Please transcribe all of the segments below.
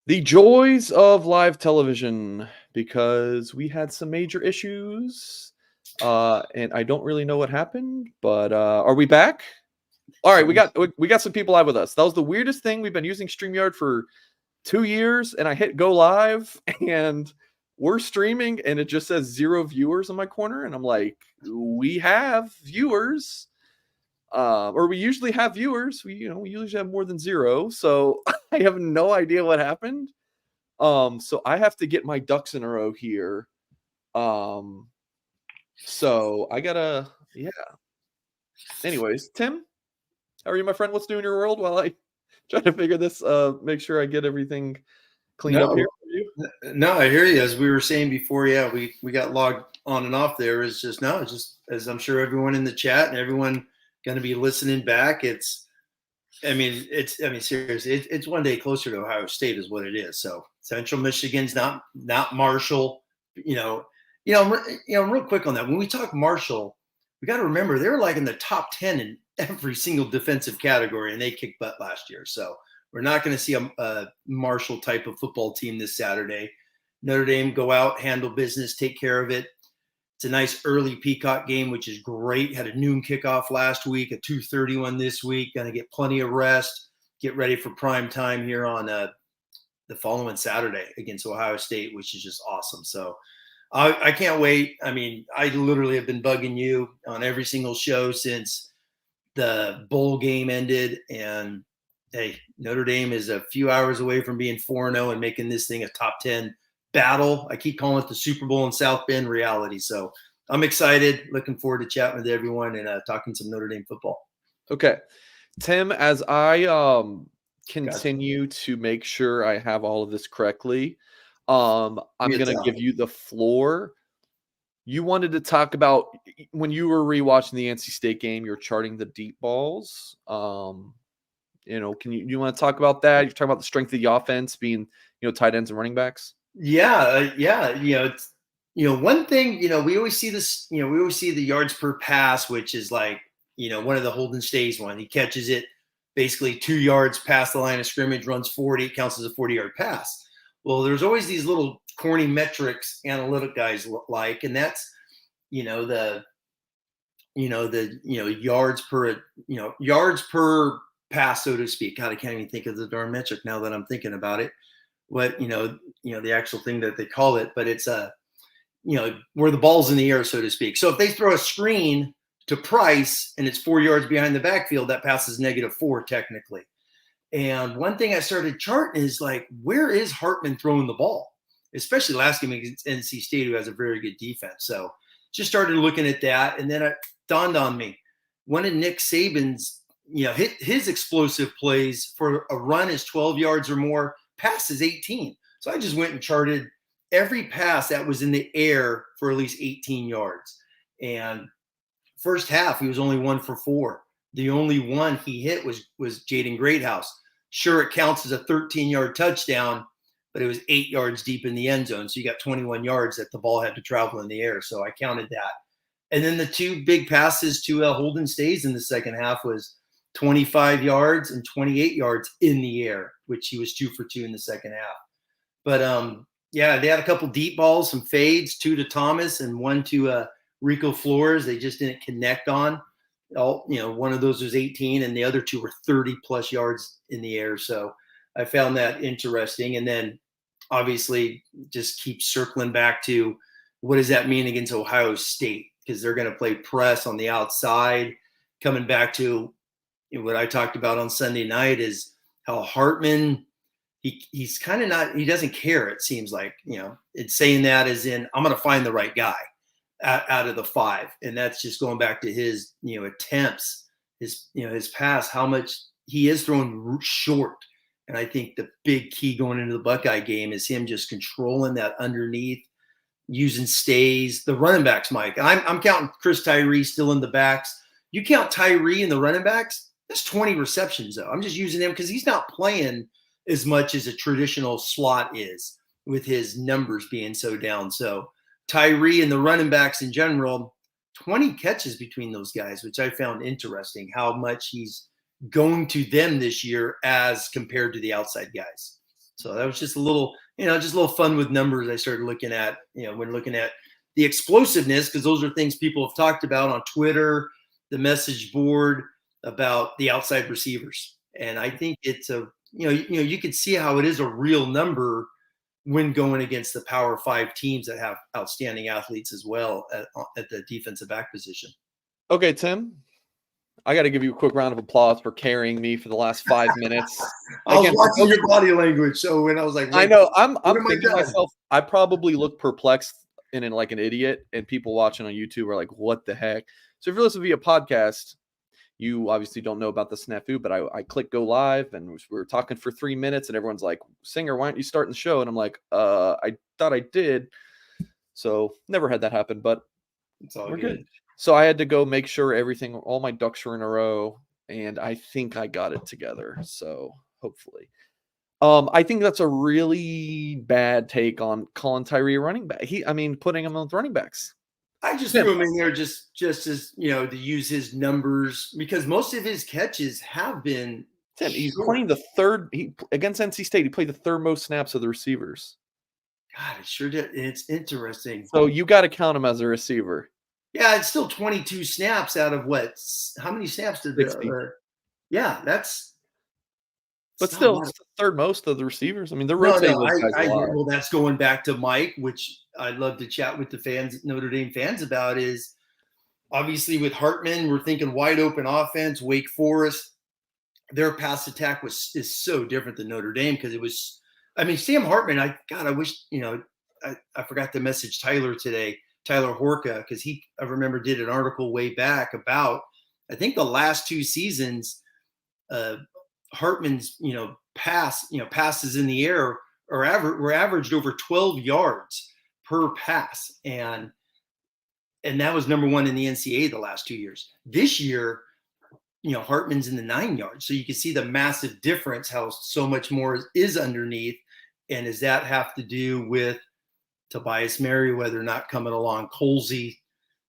The joys of live television, because we had some major issues, and I don't really know what happened, but, are we back? Alright, we got some people live with us. That was the weirdest thing. We've been using StreamYard for 2 years, and I hit go live, and we're streaming, and it just says 0 viewers in my corner, and I'm like, "We have viewers." Or we usually have viewers. We usually have more than 0, so I have no idea what happened. So I have to get my ducks in a row here. Um, so I gotta, yeah. Anyways, Tim, how are you, my friend? What's new in your world while I try to figure this? Make sure I get everything cleaned up here No, for you. no, I hear you. As we were saying before, yeah, we got logged on and off there. It's just no, it's just as I'm sure everyone in the chat and everyone going to be listening back. I mean, seriously, it's one day closer to Ohio State is what it is. So Central Michigan's not Marshall. Real quick on that. When we talk Marshall, we got to remember they were like in the top 10 in every single defensive category, and they kicked butt last year. So we're not going to see a Marshall type of football team this Saturday. Notre Dame go out, handle business, take care of it. It's a nice early Peacock game, which is great. Had a noon kickoff last week, a 2:30 one this week. Going to get plenty of rest, get ready for prime time here on the following Saturday against Ohio State, which is just awesome. So I can't wait. I mean, I literally have been bugging you on every single show since the bowl game ended. And hey, Notre Dame is a few hours away from being 4-0 and making this thing a top 10 battle. I keep calling it the Super Bowl in South Bend reality. So I'm excited. Looking forward to chatting with everyone and talking some Notre Dame football. Okay, Tim, as I Gotcha. continue to make sure I have all of this correctly, I'm It's gonna give you the floor. You wanted to talk about when you were rewatching the NC State game, you're charting the deep balls. Can you want to talk about that? You're talking about the strength of the offense being, tight ends and running backs. yeah. It's one thing. We always see this. We always see the yards per pass, which is like one of the Holden Stays one. He catches it basically 2 yards past the line of scrimmage, runs 40, counts as a 40-yard pass. Well, there's always these little corny metrics analytic guys like, and that's the yards per pass, so to speak. God, I can't even think of the darn metric now that I'm thinking about it. What the actual thing that they call it, but it's where the ball's in the air, so to speak. So if they throw a screen to Price and it's 4 yards behind the backfield, that pass is -4 technically. And one thing I started charting is like, where is Hartman throwing the ball? Especially last game against NC State, who has a very good defense. So just started looking at that, and then it dawned on me, one of Nick Saban's, his explosive plays for a run is 12 yards or more, pass is 18. So I just went and charted every pass that was in the air for at least 18 yards. And first half, he was only 1 for 4. The only one he hit was Jaden Greathouse. Sure, it counts as a 13-yard touchdown, but it was 8 yards deep in the end zone. So you got 21 yards that the ball had to travel in the air. So I counted that. And then the 2 big passes to Holden Stays in the second half was 25 yards and 28 yards in the air, which he was 2 for 2 in the second half. But yeah, they had a couple deep balls, some fades, 2 to Thomas and 1 to Rico Flores. They just didn't connect on. One of those was 18 and the other 2 were 30 plus yards in the air. So I found that interesting. And then obviously just keep circling back to what does that mean against Ohio State? Because they're going to play press on the outside. Coming back to what I talked about on Sunday night is how Hartman, he's kind of not, he doesn't care, it seems like. It's saying that as in, I'm going to find the right guy out of the 5. And that's just going back to his, attempts, his pass, how much he is throwing short. And I think the big key going into the Buckeye game is him just controlling that underneath, using stays. The running backs, Mike. I'm counting Chris Tyree still in the backs. You count Tyree in the running backs, that's 20 receptions, though. I'm just using him because he's not playing as much as a traditional slot is with his numbers being so down. So Tyree and the running backs in general, 20 catches between those guys, which I found interesting, how much he's going to them this year as compared to the outside guys. So that was just a little, just a little fun with numbers. I started looking at, when looking at the explosiveness, because those are things people have talked about on Twitter, the message board about the outside receivers. And I think it's you can see how it is a real number when going against the Power 5 teams that have outstanding athletes as well at the defensive back position. Okay, Tim, I got to give you a quick round of applause for carrying me for the last 5 minutes. I was watching your body language, so when I was like, I know, I'm thinking to myself, I probably look perplexed and like an idiot, and people watching on YouTube are like, what the heck? So if you're listening via podcast, you obviously don't know about the snafu, but I click go live, and we were talking for 3 minutes, and everyone's like, Singer, why aren't you starting the show? And I'm like, I thought I did. So never had that happen, but it's all we're good. So I had to go make sure all my ducks were in a row, and I think I got it together. So hopefully. I think that's a really bad take on calling Tyree a running back. Putting him with running backs. I just threw him in there just as, to use his numbers, because most of his catches have been. Tim, he's playing the third. Against NC State, he played the third most snaps of the receivers. God, it sure did. It's interesting. So you got to count him as a receiver. Yeah, it's still 22 snaps out of what? How many snaps did 60. Yeah, that's. But still, it's the third most of the receivers. I mean, they're rotating those guys a lot. Well, that's going back to Mike, which I'd love to chat with the fans, Notre Dame fans, about. Is obviously with Hartman, we're thinking wide open offense. Wake Forest, their pass attack is so different than Notre Dame, because it was. I mean, Sam Hartman. I wish I forgot to message Tyler today. Tyler Horka, because I remember did an article way back about, I think the last 2 seasons, Hartman's passes in the air were averaged over 12 yards per pass, and that was number 1 in the NCAA the last 2 years. This year, Hartman's in the 9 yards, so you can see the massive difference, how so much more is underneath. And does that have to do with Tobias Merriweather not coming along, Colsey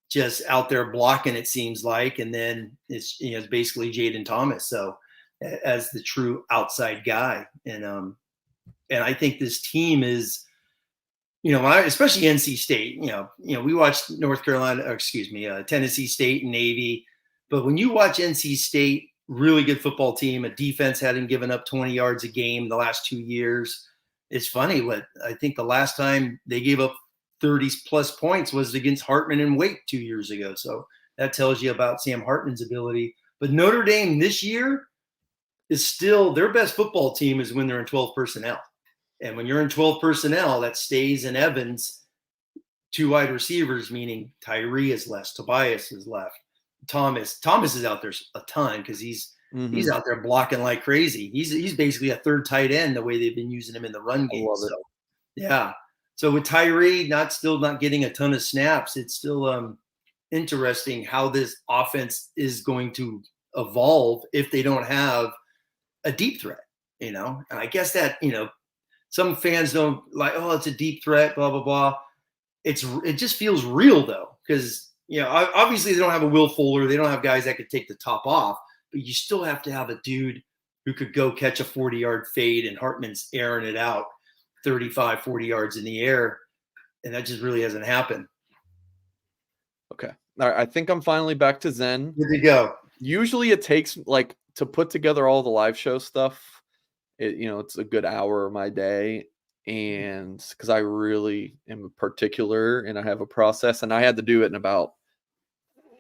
just out there blocking, it seems like, and then it's basically Jaden Thomas, so as the true outside guy. And I think this team is, especially NC State, we watched Tennessee State and Navy, but when you watch NC State, really good football team, a defense hadn't given up 20 yards a game the last 2 years. It's funny, what I think the last time they gave up 30 plus points was against Hartman and Wake 2 years ago. So that tells you about Sam Hartman's ability. But Notre Dame this year is still, their best football team is when they're in 12 personnel. And when you're in 12 personnel, that Stays and Evans, 2 wide receivers, meaning Tyree is less, Tobias is left. Thomas is out there a ton, because he's out there blocking like crazy. He's basically a third tight end, the way they've been using him in the run game. So, yeah. So with Tyree still not getting a ton of snaps, it's still interesting how this offense is going to evolve if they don't have a deep threat, And I guess that, some fans don't like, oh, it's a deep threat, blah, blah, blah. It just feels real, though, because, obviously they don't have a Will Fuller. They don't have guys that could take the top off. But you still have to have a dude who could go catch a 40-yard fade, and Hartman's airing it out 35, 40 yards in the air. And that just really hasn't happened. Okay. All right. I think I'm finally back to Zen. Good to go. Usually it takes to put together all the live show stuff. It's a good hour of my day. And because I really am particular and I have a process, and I had to do it in about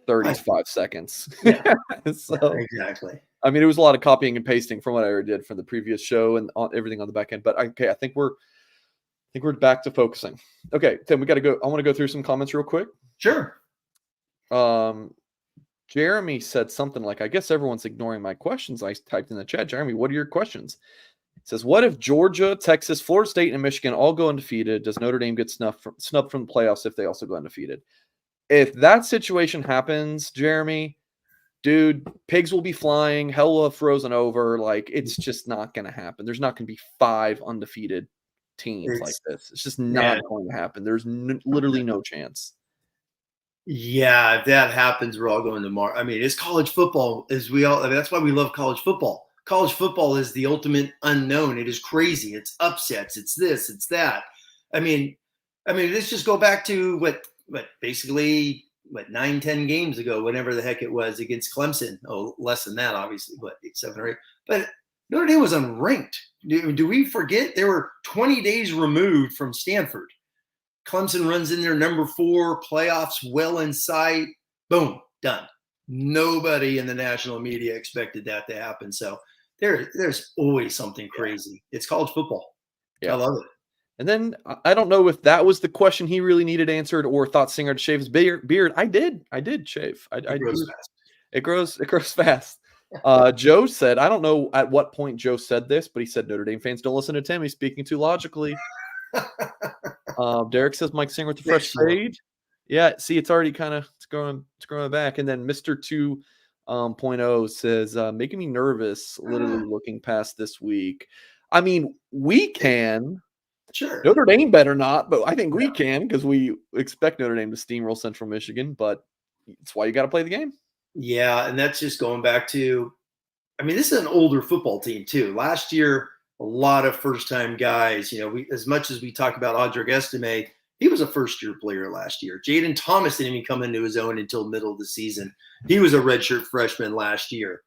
35 seconds. Yeah. So, yeah, exactly. I mean, it was a lot of copying and pasting from what I already did from the previous show and everything on the back end. But okay, I think we're back to focusing. Okay, Tim, we got to go. I want to go through some comments real quick. Sure. Jeremy said something like, I guess everyone's ignoring my questions. I typed in the chat. Jeremy, what are your questions? It says, what if Georgia, Texas, Florida State, and Michigan all go undefeated? Does Notre Dame get snubbed from the playoffs if they also go undefeated? If that situation happens, Jeremy, dude, pigs will be flying. Hell will have frozen over. It's just not going to happen. There's not going to be 5 undefeated teams like this. It's just not going to happen. There's literally no chance. Yeah, if that happens, we're all going to Mar. I mean, it's college football, that's why we love college football. college football is the ultimate unknown. It is crazy. It's upsets. It's this. It's that. I mean, let's just go back to what basically 9-10 games ago, whenever the heck it was, against Clemson. Oh, less than that, obviously, 8, 7, or 8. But Notre Dame was unranked. Do we forget they were 20 days removed from Stanford? Clemson runs in there, number 4, playoffs well in sight. Boom, done. Nobody in the national media expected that to happen. So there's always something crazy. It's college football. Yeah. I love it. And then I don't know if that was the question he really needed answered, or thought Singer to shave his beard. I did shave. It grows fast. It grows fast. Joe said, I don't know at what point Joe said this, but he said Notre Dame fans don't listen to Tim. He's speaking too logically. Derek says Mike Singer with the fresh fade. Yeah, see, it's already kind of it's growing back. And then Mr. 2.0 says, making me nervous, literally looking past this week. I mean, we can. Sure. Notre Dame better not, but I think we can, because we expect Notre Dame to steamroll Central Michigan, but it's why you got to play the game. Yeah, and that's just going back to, I mean, this is an older football team too. Last year, a lot of first-time guys. We, as much as we talk about Audric Estimé, he was a first-year player last year. Jaden Thomas didn't even come into his own until middle of the season. He was a redshirt freshman last year.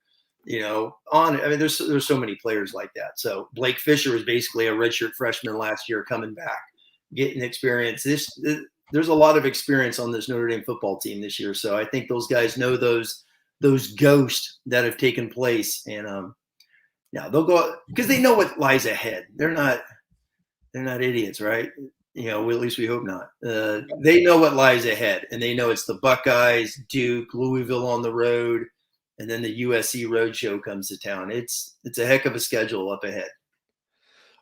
There's so many players like that. So Blake Fisher was basically a redshirt freshman last year, coming back, getting experience. There's a lot of experience on this Notre Dame football team this year. So I think those guys know those ghosts that have taken place, and they'll go because they know what lies ahead. They're not idiots, right? At least we hope not. They know what lies ahead, and they know it's the Buckeyes, Duke, Louisville on the road, and then the USC roadshow comes to town. It's a heck of a schedule up ahead.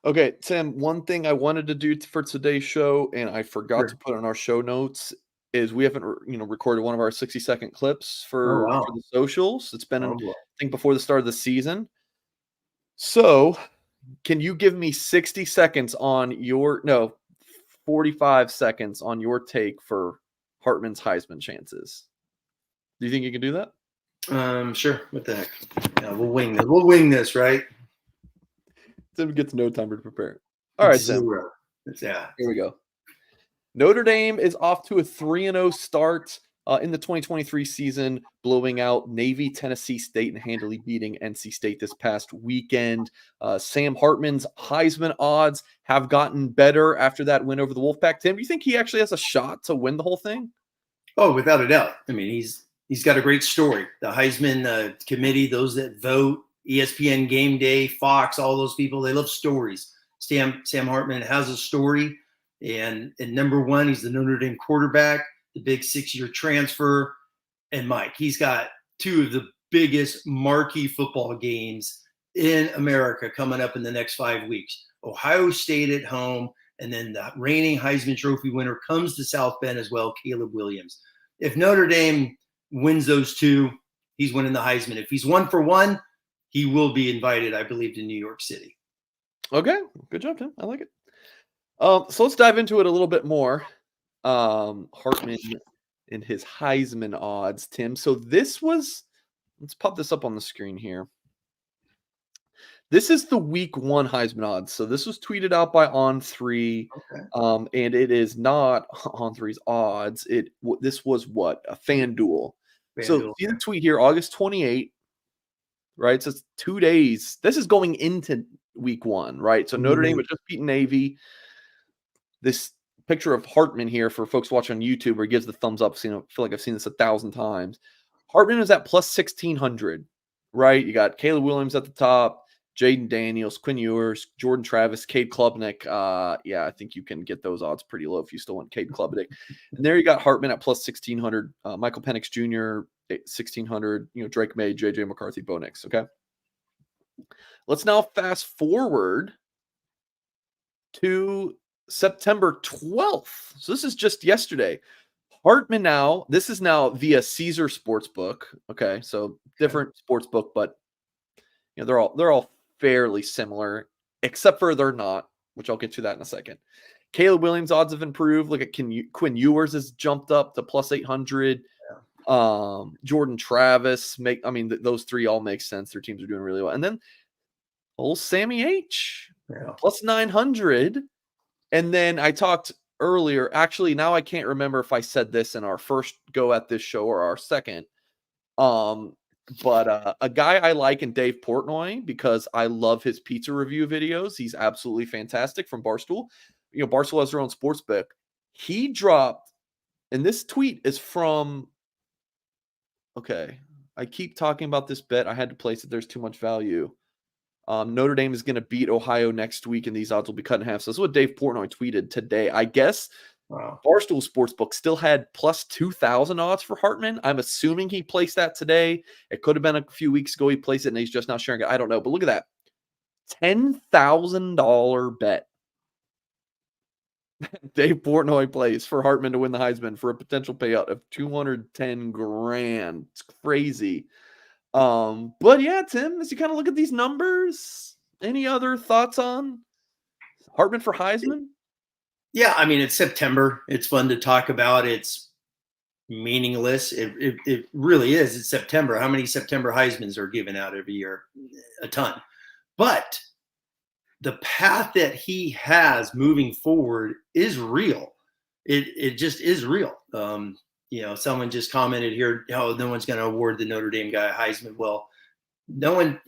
Okay, Tim, one thing I wanted to do for today's show, and I forgot to put on our show notes, is we haven't recorded one of our 60-second clips for the socials. It's been, I think, before the start of the season. So can you give me 60 seconds on 45 seconds on your take for Hartman's Heisman chances? Do you think you can do that? Sure. What the heck? Yeah, we'll wing this. We'll wing this, right? Tim gets no time to prepare. All right, Tim. Yeah. Here we go. Notre Dame is off to a 3-0 start in the 2023 season, blowing out Navy, Tennessee State, and handily beating NC State this past weekend. Sam Hartman's Heisman odds have gotten better after that win over the Wolfpack. Tim, do you think he actually has a shot to win the whole thing? Oh, without a doubt. I mean, he's got a great story. The Heisman committee, those that vote, ESPN Game Day, Fox, all those people, they love stories. Sam Hartman has a story, and number one, he's the Notre Dame quarterback, the big 6-year transfer, and Mike, he's got 2 of the biggest marquee football games in America coming up in the next 5 weeks. Ohio State at home, and then the reigning Heisman Trophy winner comes to South Bend as well, Caleb Williams. If Notre Dame wins those 2, he's winning the Heisman. If he's 1 for 1, he will be invited, I believe, to New York City. Okay. Good job, Tim. I like it. So let's dive into it a little bit more. Hartman and his Heisman odds, Tim. So let's pop this up on the screen here. This is the week 1 Heisman odds. So this was tweeted out by On3, and it is not On3's odds. This was what? A FanDuel. So see the tweet here, August 28th. Right, so it's 2 days. This is going into week 1, right? So Notre Dame had just beaten Navy. This picture of Hartman here for folks watching on YouTube, where he gives the thumbs up. I feel like I've seen this 1,000 times. Hartman is at plus 1,600, right? You got Caleb Williams at the top, Jaden Daniels, Quinn Ewers, Jordan Travis, Cade Klubnik. I think you can get those odds pretty low if you still want Cade Klubnik. And there you got Hartman at plus 1,600, Michael Penix Jr., 1,600, Drake May, JJ McCarthy, Bo Nix. Okay. Let's now fast forward to September 12th. So this is just yesterday. Hartman this is now via Caesar Sportsbook. Okay. So different sportsbook, but they're all fairly similar, except for they're not, which I'll get to that in a second. Caleb Williams' odds have improved. Look at Quinn Ewers has jumped up to plus 800. Jordan Travis those 3 all make sense. Their teams are doing really well. And then Old Sammy H. Yeah. Plus 900. And then I talked earlier. Actually, now I can't remember if I said this in our first go at this show or our second. But a guy I like in Dave Portnoy, because I love his pizza review videos. He's absolutely fantastic, from Barstool. Barstool has their own sports book. He dropped, and this tweet is from, okay, I keep talking about this bet. I had to place it. There's too much value. Notre Dame is going to beat Ohio next week, and these odds will be cut in half. So this is what Dave Portnoy tweeted today. I guess Barstool Sportsbook still had plus 2,000 odds for Hartman. I'm assuming he placed that today. It could have been a few weeks ago he placed it, and he's just not sharing it. I don't know. But look at that. $10,000 bet. Dave Portnoy plays for Hartman to win the Heisman for a potential payout of $210,000. It's crazy. But yeah, Tim, as you kind of look at these numbers, any other thoughts on Hartman for Heisman? Yeah, I mean, it's September. It's fun to talk about. It's meaningless. It really is. It's September. How many September Heismans are given out every year? A ton. But the path that he has moving forward is real. It just is real. Someone just commented here, oh, no one's going to award the Notre Dame guy a Heisman. Well, no one,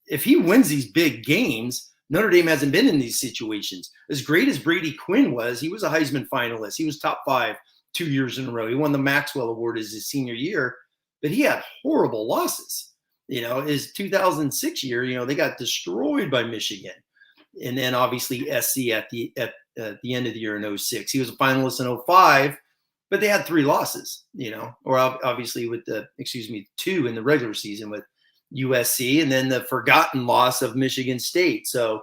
if he wins these big games, Notre Dame hasn't been in these situations. As great as Brady Quinn was, he was a Heisman finalist. He was top 5 2 years in a row. He won the Maxwell Award as his senior year, but he had horrible losses. His 2006 year, they got destroyed by Michigan. And then obviously SC at the end of the year in 06. He was a finalist in 05, but they had 3 losses, or obviously with 2 in the regular season with USC, and then the forgotten loss of Michigan State. So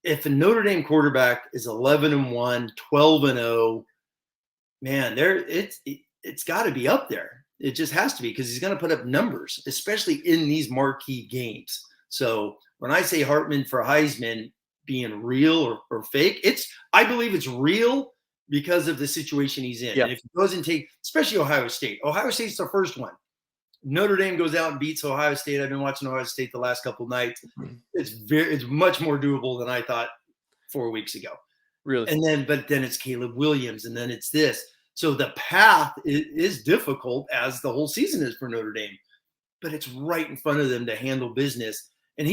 if a Notre Dame quarterback is 11-1, 12-0, man, it's got to be up there. It just has to be, because he's going to put up numbers, especially in these marquee games. So when I say Hartman for Heisman being real or fake, I believe it's real because of the situation he's in. Yeah. And if he goes and especially Ohio State. Ohio State's the first one. Notre Dame goes out and beats Ohio State. I've been watching Ohio State the last couple of nights. It's much more doable than I thought 4 weeks ago. Really? But then it's Caleb Williams, and then it's this. So the path is difficult, as the whole season is for Notre Dame, but it's right in front of them to handle business. And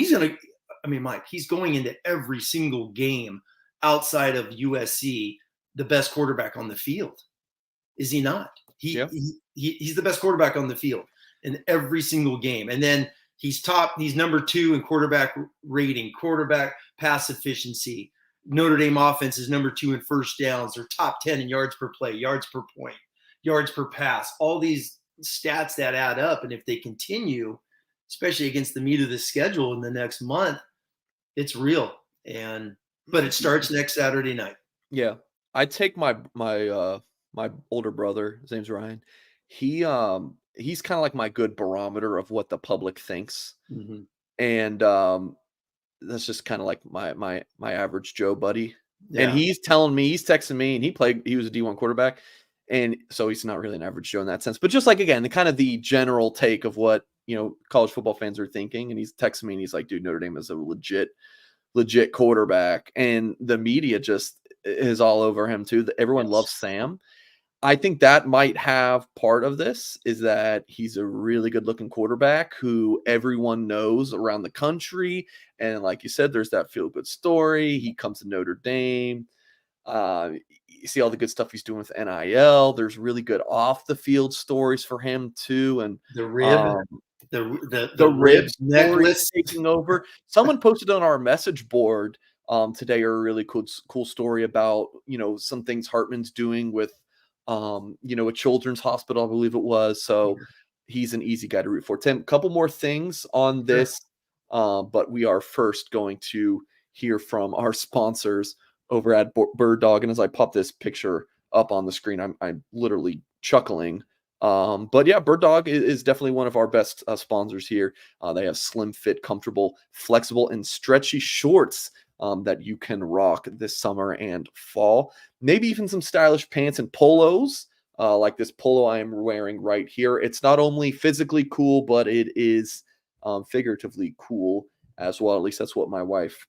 Mike, he's going into every single game outside of USC, the best quarterback on the field. Is he not? He's the best quarterback on the field in every single game. And then he's number 2 in quarterback rating, quarterback pass efficiency. Notre Dame offense is number 2 in first downs. They're top 10 in yards per play, yards per point, yards per pass, all these stats that add up. And if they continue, especially against the meat of the schedule in the next month, it's real. But it starts next Saturday night. Yeah. I take my older brother, his name's Ryan. He's kind of like my good barometer of what the public thinks. Mm-hmm. And that's just kind of like my average Joe buddy. Yeah. And he's texting me, and he was a D1 quarterback. And so he's not really an average Joe in that sense, but just like, again, the kind of the general take of what, college football fans are thinking. And he's texting me, and he's like, dude, Notre Dame is a legit quarterback. And the media just is all over him too. Everyone loves Sam. I think that might have part of this, is that he's a really good looking quarterback who everyone knows around the country. And like you said, there's that feel good story. He comes to Notre Dame. You see all the good stuff he's doing with NIL. There's really good off the field stories for him too. And the rib, the rib necklace taking over. Someone posted on our message board today a really cool story about, some things Hartman's doing with, a children's hospital, I believe it was. So he's an easy guy to root for. Tim, a couple more things on this, but we are first going to hear from our sponsors over at Bird Dog. And as I pop this picture up on the screen, I'm literally chuckling. But yeah, Bird Dog is definitely one of our best sponsors here. They have slim fit, comfortable, flexible, and stretchy shorts that you can rock this summer and fall. Maybe even some stylish pants and polos, like this polo I am wearing right here. It's not only physically cool, but it is figuratively cool as well. At least that's what my wife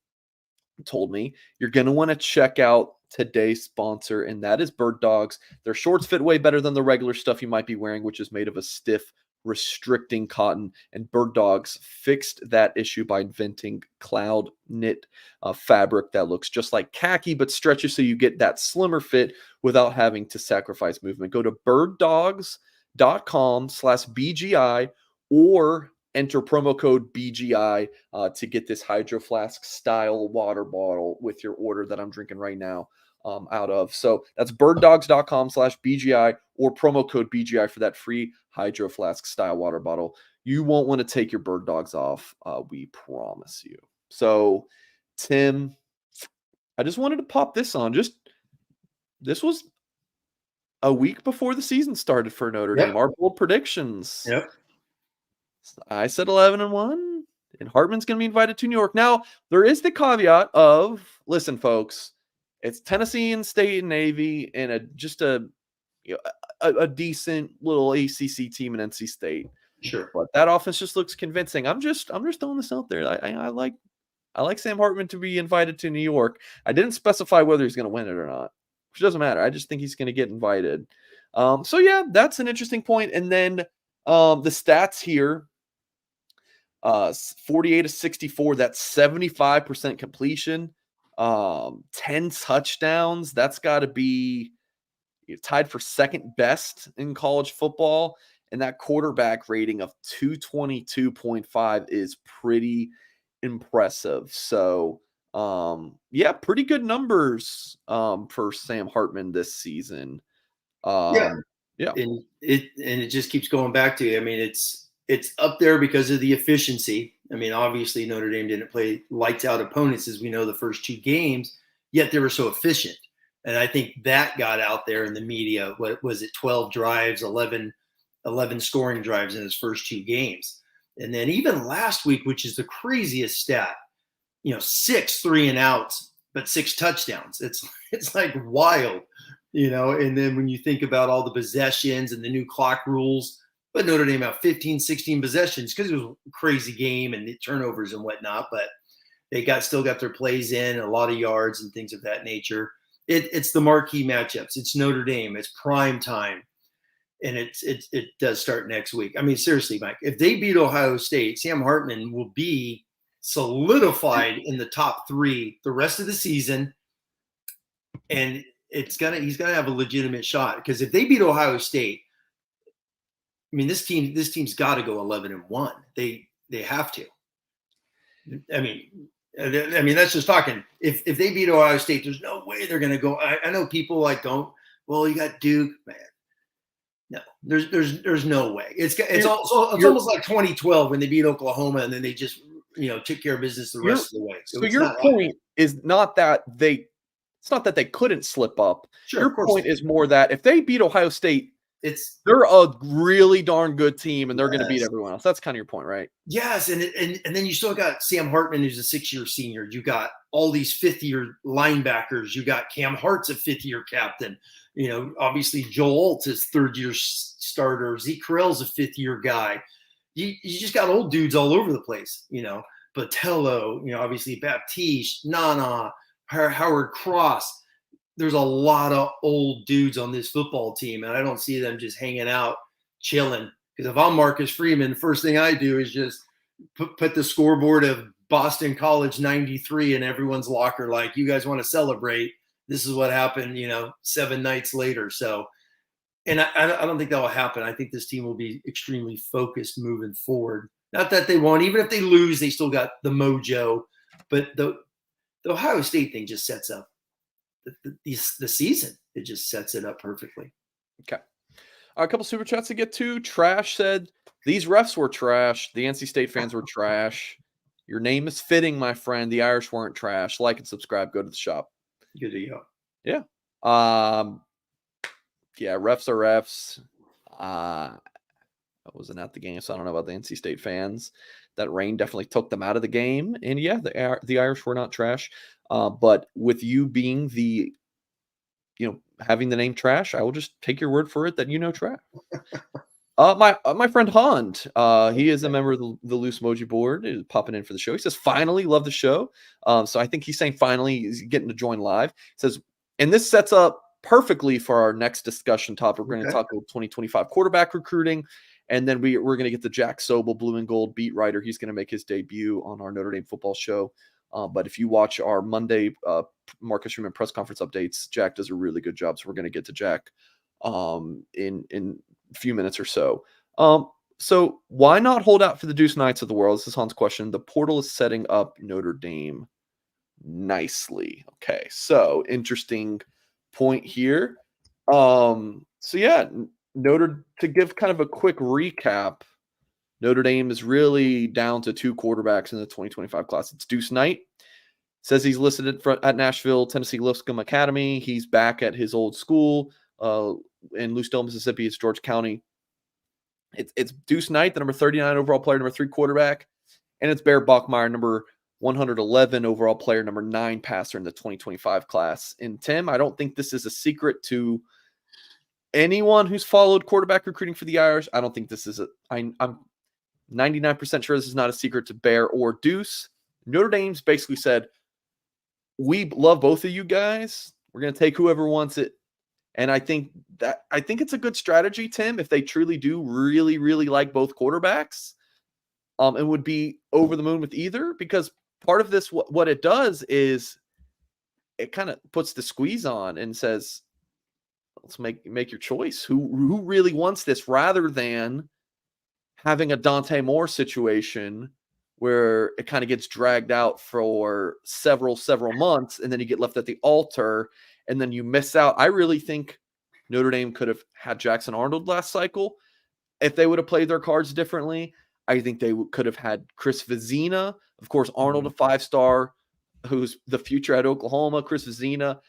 told me. You're going to want to check out today's sponsor, and that is Bird Dogs. Their shorts fit way better than the regular stuff you might be wearing, which is made of a stiff, restricting cotton. And Bird Dogs fixed that issue by inventing cloud knit fabric that looks just like khaki but stretches so you get that slimmer fit without having to sacrifice movement. Go to birddogs.com/BGI or enter promo code BGI to get this Hydro Flask style water bottle with your order that I'm drinking right now out of. So that's birddogs.com/BGI or promo code BGI for that free Hydro Flask style water bottle. You won't want to take your Bird Dogs off. We promise you. So, Tim, I just wanted to pop this on. This was a week before the season started for Notre Dame. Our bold predictions. Yep. I said 11-1, and Hartman's going to be invited to New York. Now, there is the caveat of, listen, folks, it's Tennessee and State and Navy and a decent little ACC team in NC State. Sure. But that offense just looks convincing. I'm just throwing this out there. I like Sam Hartman to be invited to New York. I didn't specify whether he's going to win it or not, which doesn't matter. I just think he's going to get invited. So yeah, that's an interesting point. And then the stats here, 48-64, that's 75% completion, 10 touchdowns. That's got to be tied for second best in college football. And that quarterback rating of 222.5 is pretty impressive. So, yeah, pretty good numbers for Sam Hartman this season. Yeah. And it just keeps going back to, I mean, it's up there because of the efficiency. I mean, obviously Notre Dame didn't play lights out opponents, as we know, the first two games, yet they were so efficient. And I think that got out there in the media. What was it? 12 drives, 11 scoring drives in his first two games. And then even last week, which is the craziest stat, 6 3-and-outs, but 6 touchdowns. It's like wild, and then when you think about all the possessions and the new clock rules, but Notre Dame had 15, 16 possessions because it was a crazy game and the turnovers and whatnot, but they still got their plays in, a lot of yards and things of that nature. It's the marquee matchups. It's Notre Dame. It's prime time. And it does start next week. I mean, seriously, Mike, if they beat Ohio State, Sam Hartman will be solidified in the top 3 the rest of the season. And he's gonna have a legitimate shot, because if they beat Ohio State, I mean, this team's got to go 11-1. They have to. I mean, that's just talking. If they beat Ohio State, there's no way they're going to go. I know people don't. Well, you got Duke, man. No, there's no way. It's almost like 2012 when they beat Oklahoma and then they just took care of business the rest of the way. So your point is not that they couldn't slip up. Sure, your point is more that if they beat Ohio State, they're a really darn good team and they're going to beat everyone else. That's kind of your point, right? Yes, and then you still got Sam Hartman, who's a 6-year senior. You got all these 5th-year linebackers. You got Cam Hart's a 5th-year captain. Obviously Joel Alt is 3rd-year starter. Zeke Carell's a 5th-year guy. You just got old dudes all over the place. Botello, obviously Baptiste, Nana, Howard Cross. There's a lot of old dudes on this football team, and I don't see them just hanging out, chilling. Because if I'm Marcus Freeman, the first thing I do is just put the scoreboard of Boston College 93 in everyone's locker. Like, you guys want to celebrate? This is what happened, 7 nights later. So, and I don't think that will happen. I think this team will be extremely focused moving forward. Not that they won't. Even if they lose, they still got the mojo. But the Ohio State thing just sets up the season. It just sets it up perfectly. Okay. A couple super chats to get to. Trash said, these refs were trash. The NC State fans were trash. Your name is fitting, my friend. The Irish weren't trash. Like and subscribe. Go to the shop. Good to go. Yeah. Yeah, refs are refs. I wasn't at the game, so I don't know about the NC State fans. That rain definitely took them out of the game. And yeah, the Irish were not trash. But with you being having the name trash, I will just take your word for it that trash. My friend Hond, he is a member of the Loose Emoji board, is popping in for the show. He says, finally, love the show. So I think he's saying finally he's getting to join live. He says, and this sets up perfectly for our next discussion topic. We're going to talk about 2025 quarterback recruiting, and then we're going to get the Jack Sobel, Blue and Gold beat writer. He's going to make his debut on our Notre Dame football show. But if you watch our Monday Marcus Schumann press conference updates, Jack does a really good job. So we're going to get to Jack in a few minutes or so. So why not hold out for the Deuce Knights of the world? This is Han's question. The portal is setting up Notre Dame nicely. Okay, so interesting point here. So yeah, to give kind of a quick recap, Notre Dame is really down to 2 quarterbacks in the 2025 class. It's Deuce Knight. Says he's listed at Nashville, Tennessee Lipscomb Academy. He's back at his old school in Lucedale, Mississippi. It's George County. It's Deuce Knight, the number 39 overall player, number 3 quarterback. And it's Bear Bachmeier, number 111 overall player, number 9 passer in the 2025 class. And Tim, I don't think this is a secret to anyone who's followed quarterback recruiting for the Irish. I don't think this is I'm 99% sure this is not a secret to Bear or Deuce. Notre Dame's basically said, we love both of you guys. We're going to take whoever wants it. And I think it's a good strategy, Tim, if they truly do really, really like both quarterbacks, and would be over the moon with either, because part of this, what it does is it kind of puts the squeeze on and says, let's make your choice. Who really wants this, rather than having a Dante Moore situation where it kind of gets dragged out for several months, and then you get left at the altar, and then you miss out. I really think Notre Dame could have had Jackson Arnold last cycle if they would have played their cards differently. I think they could have had Chris Vizina. Of course, Arnold, a 5-star, who's the future at Oklahoma. Chris Vizina,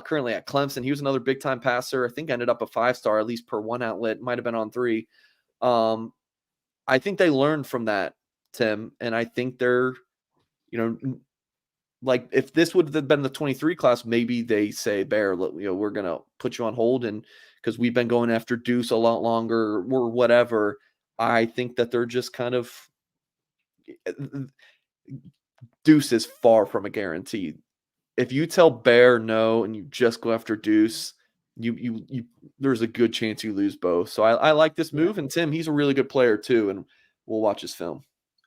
currently at Clemson. He was another big-time passer. I think ended up a 5-star, at least per one outlet. Might have been on 3. I think they learned from that, Tim, and I think they're, like, if this would have been the 23 class, maybe they say, Bear, we're going to put you on hold, and because we've been going after Deuce a lot longer or whatever. I think that they're just kind of Deuce is far from a guarantee. If you tell Bear no and you just go after Deuce, you there's a good chance you lose both. So I like this move, and Tim, he's a really good player too, and we'll watch his film.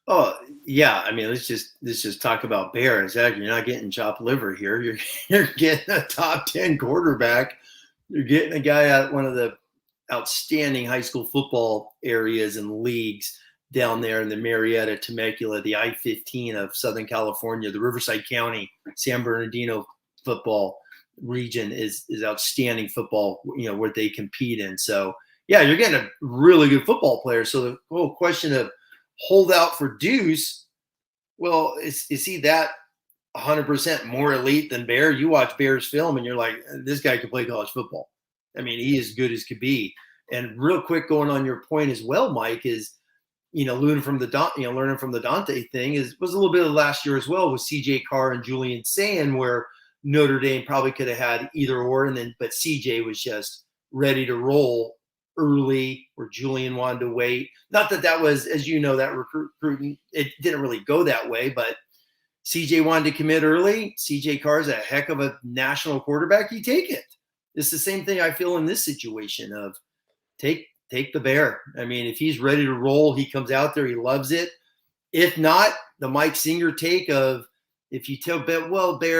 Oh yeah, I mean, let's just talk about Bear. Zach, you're not getting chopped liver here. You're getting a top 10 quarterback. You're getting a guy at one of the outstanding high school football areas and leagues down there in the Marietta, Temecula, the I-15 of Southern California, the Riverside County, San Bernardino football region is outstanding football, where they compete in. So yeah, you're getting a really good football player. So the whole question of hold out for Deuce, well, is he that 100% more elite than Bear? You watch Bear's film and you're like, this guy could play college football. I mean, he is good as could be. And real quick, going on your point as well, Mike, is learning from the Dante thing was a little bit of last year as well with CJ Carr and Julian Sayin, where Notre Dame probably could have had either or, but CJ was just ready to roll early, where Julian wanted to wait. Not that was, as you know, that recruiting, it didn't really go that way, but CJ wanted to commit early. CJ Carr is a heck of a national quarterback. You take it. It's the same thing I feel in this situation of take the Bear. I mean, if he's ready to roll, he comes out there, he loves it. If not, the Mike Singer take of, if you tell Bear,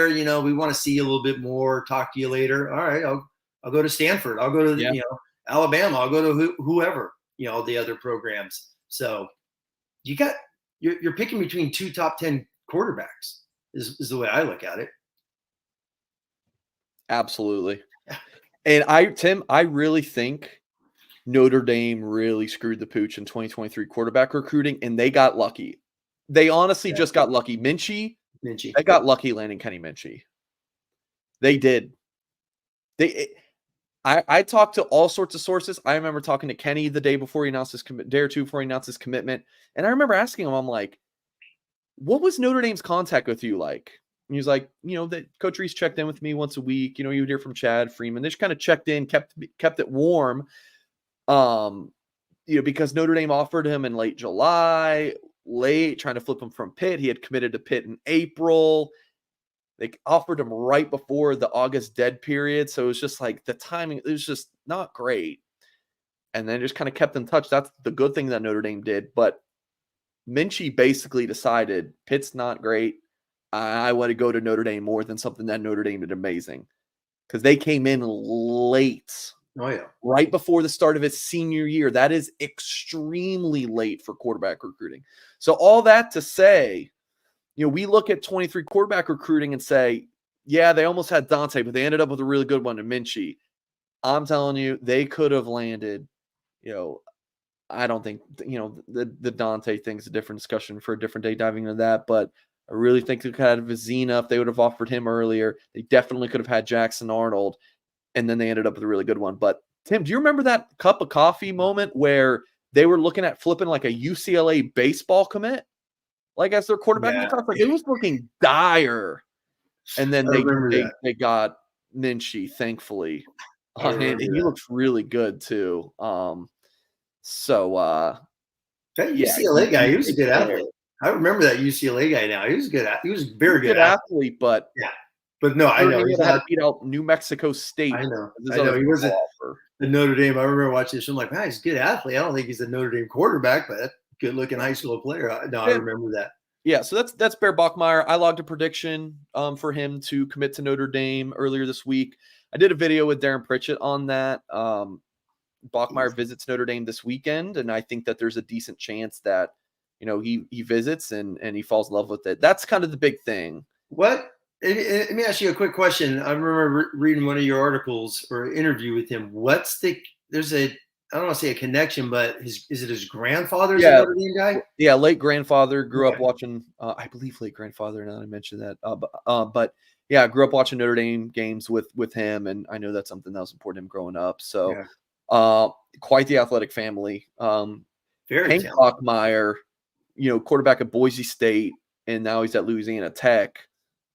we want to see you a little bit more, talk to you later. All right, I'll go to Stanford. I'll go to Alabama. I'll go to whoever, the other programs. So you're picking between 2 top 10 quarterbacks is the way I look at it. Absolutely. And Tim, I really think Notre Dame really screwed the pooch in 2023 quarterback recruiting, and they got lucky. They honestly just got lucky. Minchie, they got lucky landing Kenny Minchie. They did. I talked to all sorts of sources. I remember talking to Kenny the day before he announced his day or two before he announced his commitment, and I remember asking him, I'm like, what was Notre Dame's contact with you like? And he was like, that Coach Reese checked in with me once a week. You would hear from Chad Freeman. They just kind of checked in, kept it warm. because Notre Dame offered him in late July, trying to flip him from Pitt. He had committed to Pitt in April. They offered him right before the August dead period. So it was just like the timing, it was just not great. And then just kind of kept in touch. That's the good thing that Notre Dame did. But Minchie basically decided Pitt's not great. I want to go to Notre Dame more than something that Notre Dame did amazing. Because they came in late. Oh, yeah. Right before the start of his senior year. That is extremely late for quarterback recruiting. So all that to say, we look at 23 quarterback recruiting and say, yeah, they almost had Dante, but they ended up with a really good one in Minchie. I'm telling you, they could have landed, I don't think, the Dante thing's a different discussion for a different day diving into that, but I really think they could have had Vizina if they would have offered him earlier. They definitely could have had Jackson Arnold, and then they ended up with a really good one. But Tim, do you remember that cup of coffee moment where they were looking at flipping like a UCLA baseball commit, like as their quarterback? Yeah. It was looking dire, and then they got Minchie, thankfully, and he looks really good too. That UCLA guy, he was a good athlete. I remember that UCLA guy now. He was good. He was very good athlete, but yeah. But no, I know he's not beat out New Mexico State. I know. He wasn't the Notre Dame. I remember watching this. I'm like, man, he's a good athlete. I don't think he's a Notre Dame quarterback, but good looking high school player. No, I remember that. Yeah, so that's Bear Bachmeier. I logged a prediction for him to commit to Notre Dame earlier this week. I did a video with Darren Pritchett on that. Bachmeier visits Notre Dame this weekend, and I think that there's a decent chance that he visits and he falls in love with it. That's kind of the big thing. What? Let me ask you a quick question. I remember reading one of your articles or interview with him. There's a, I don't want to say a connection, but is it his grandfather's a Notre Dame guy? Yeah, late grandfather, grew up watching, I believe late grandfather, now that I mentioned that. But yeah, I grew up watching Notre Dame games with him, and I know that's something that was important to him growing up. So quite the athletic family. Very Hank Bachmeier, quarterback at Boise State, and now he's at Louisiana Tech.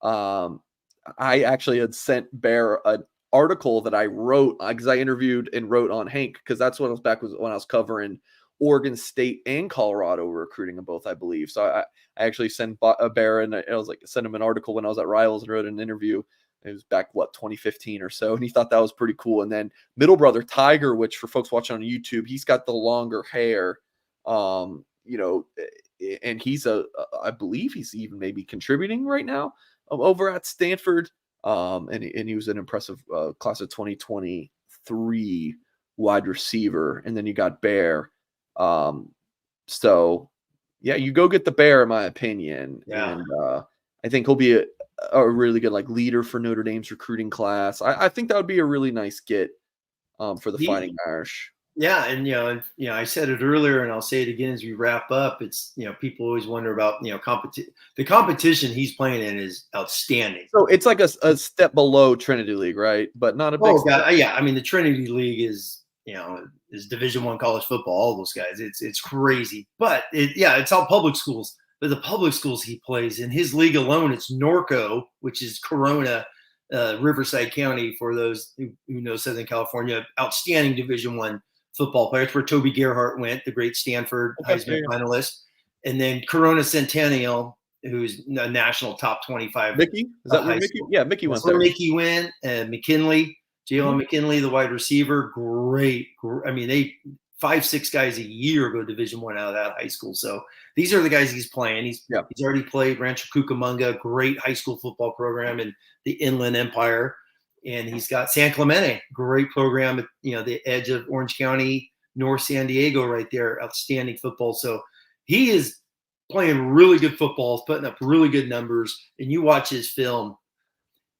I actually had sent Bear an article that I wrote because I interviewed and wrote on Hank, because that's when I was covering Oregon State and Colorado recruiting them both, I believe. So I actually sent Bear, and I was like, sent him an article when I was at Rivals and wrote an interview. It was back 2015 or so, and he thought that was pretty cool. And then middle brother Tiger, which for folks watching on YouTube, he's got the longer hair. And he's I believe he's even maybe contributing right now over at Stanford. And he was an impressive class of 2023 wide receiver. And then you got Bear. So yeah, you go get the Bear, in my opinion. Yeah. And I think he'll be a really good leader for Notre Dame's recruiting class. I think that would be a really nice get for the Fighting Irish. Yeah, and I said it earlier, and I'll say it again as we wrap up. It's people always wonder about the competition he's playing in is outstanding. So it's like a step below Trinity League, right? But not a big. Oh God, yeah. I mean, the Trinity League is is Division I college football. All those guys, it's crazy. But it's all public schools. But the public schools he plays in his league alone, it's Norco, which is Corona, Riverside County. For those who know Southern California, outstanding Division I football player. It's where Toby Gerhart went, the great Stanford Heisman finalist. And then Corona Centennial, who's a national top 25. Mickey? Is that where Mickey? School. Yeah, Mickey went there. Where Mickey went. McKinley, Jalen McKinley, the wide receiver. Great. I mean, they 5-6 guys a year go Division I out of that high school. So these are the guys he's playing. He's already played Rancho Cucamonga, great high school football program in the Inland Empire. And he's got San Clemente, great program at the edge of Orange County, North San Diego, right there. Outstanding football. So he is playing really good football, putting up really good numbers. And you watch his film.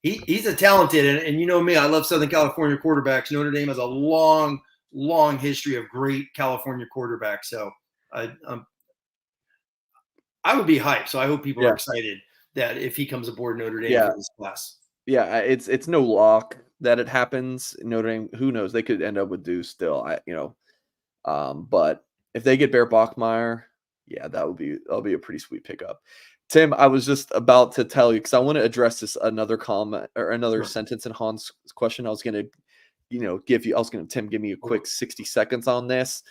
He's a talented, and you know me, I love Southern California quarterbacks. Notre Dame has a long history of great California quarterbacks. So I would be hyped. So I hope people are excited that if he comes aboard Notre Dame for this class. Yeah, it's no lock that it happens. Notre Dame, who knows? They could end up with Deuce still. But if they get Bear Bachmeier, that'll be a pretty sweet pickup. Tim, I was just about to tell you, because I want to address this another comment or another sentence in Han's question. I was gonna, Tim, give me a quick 60 seconds on this.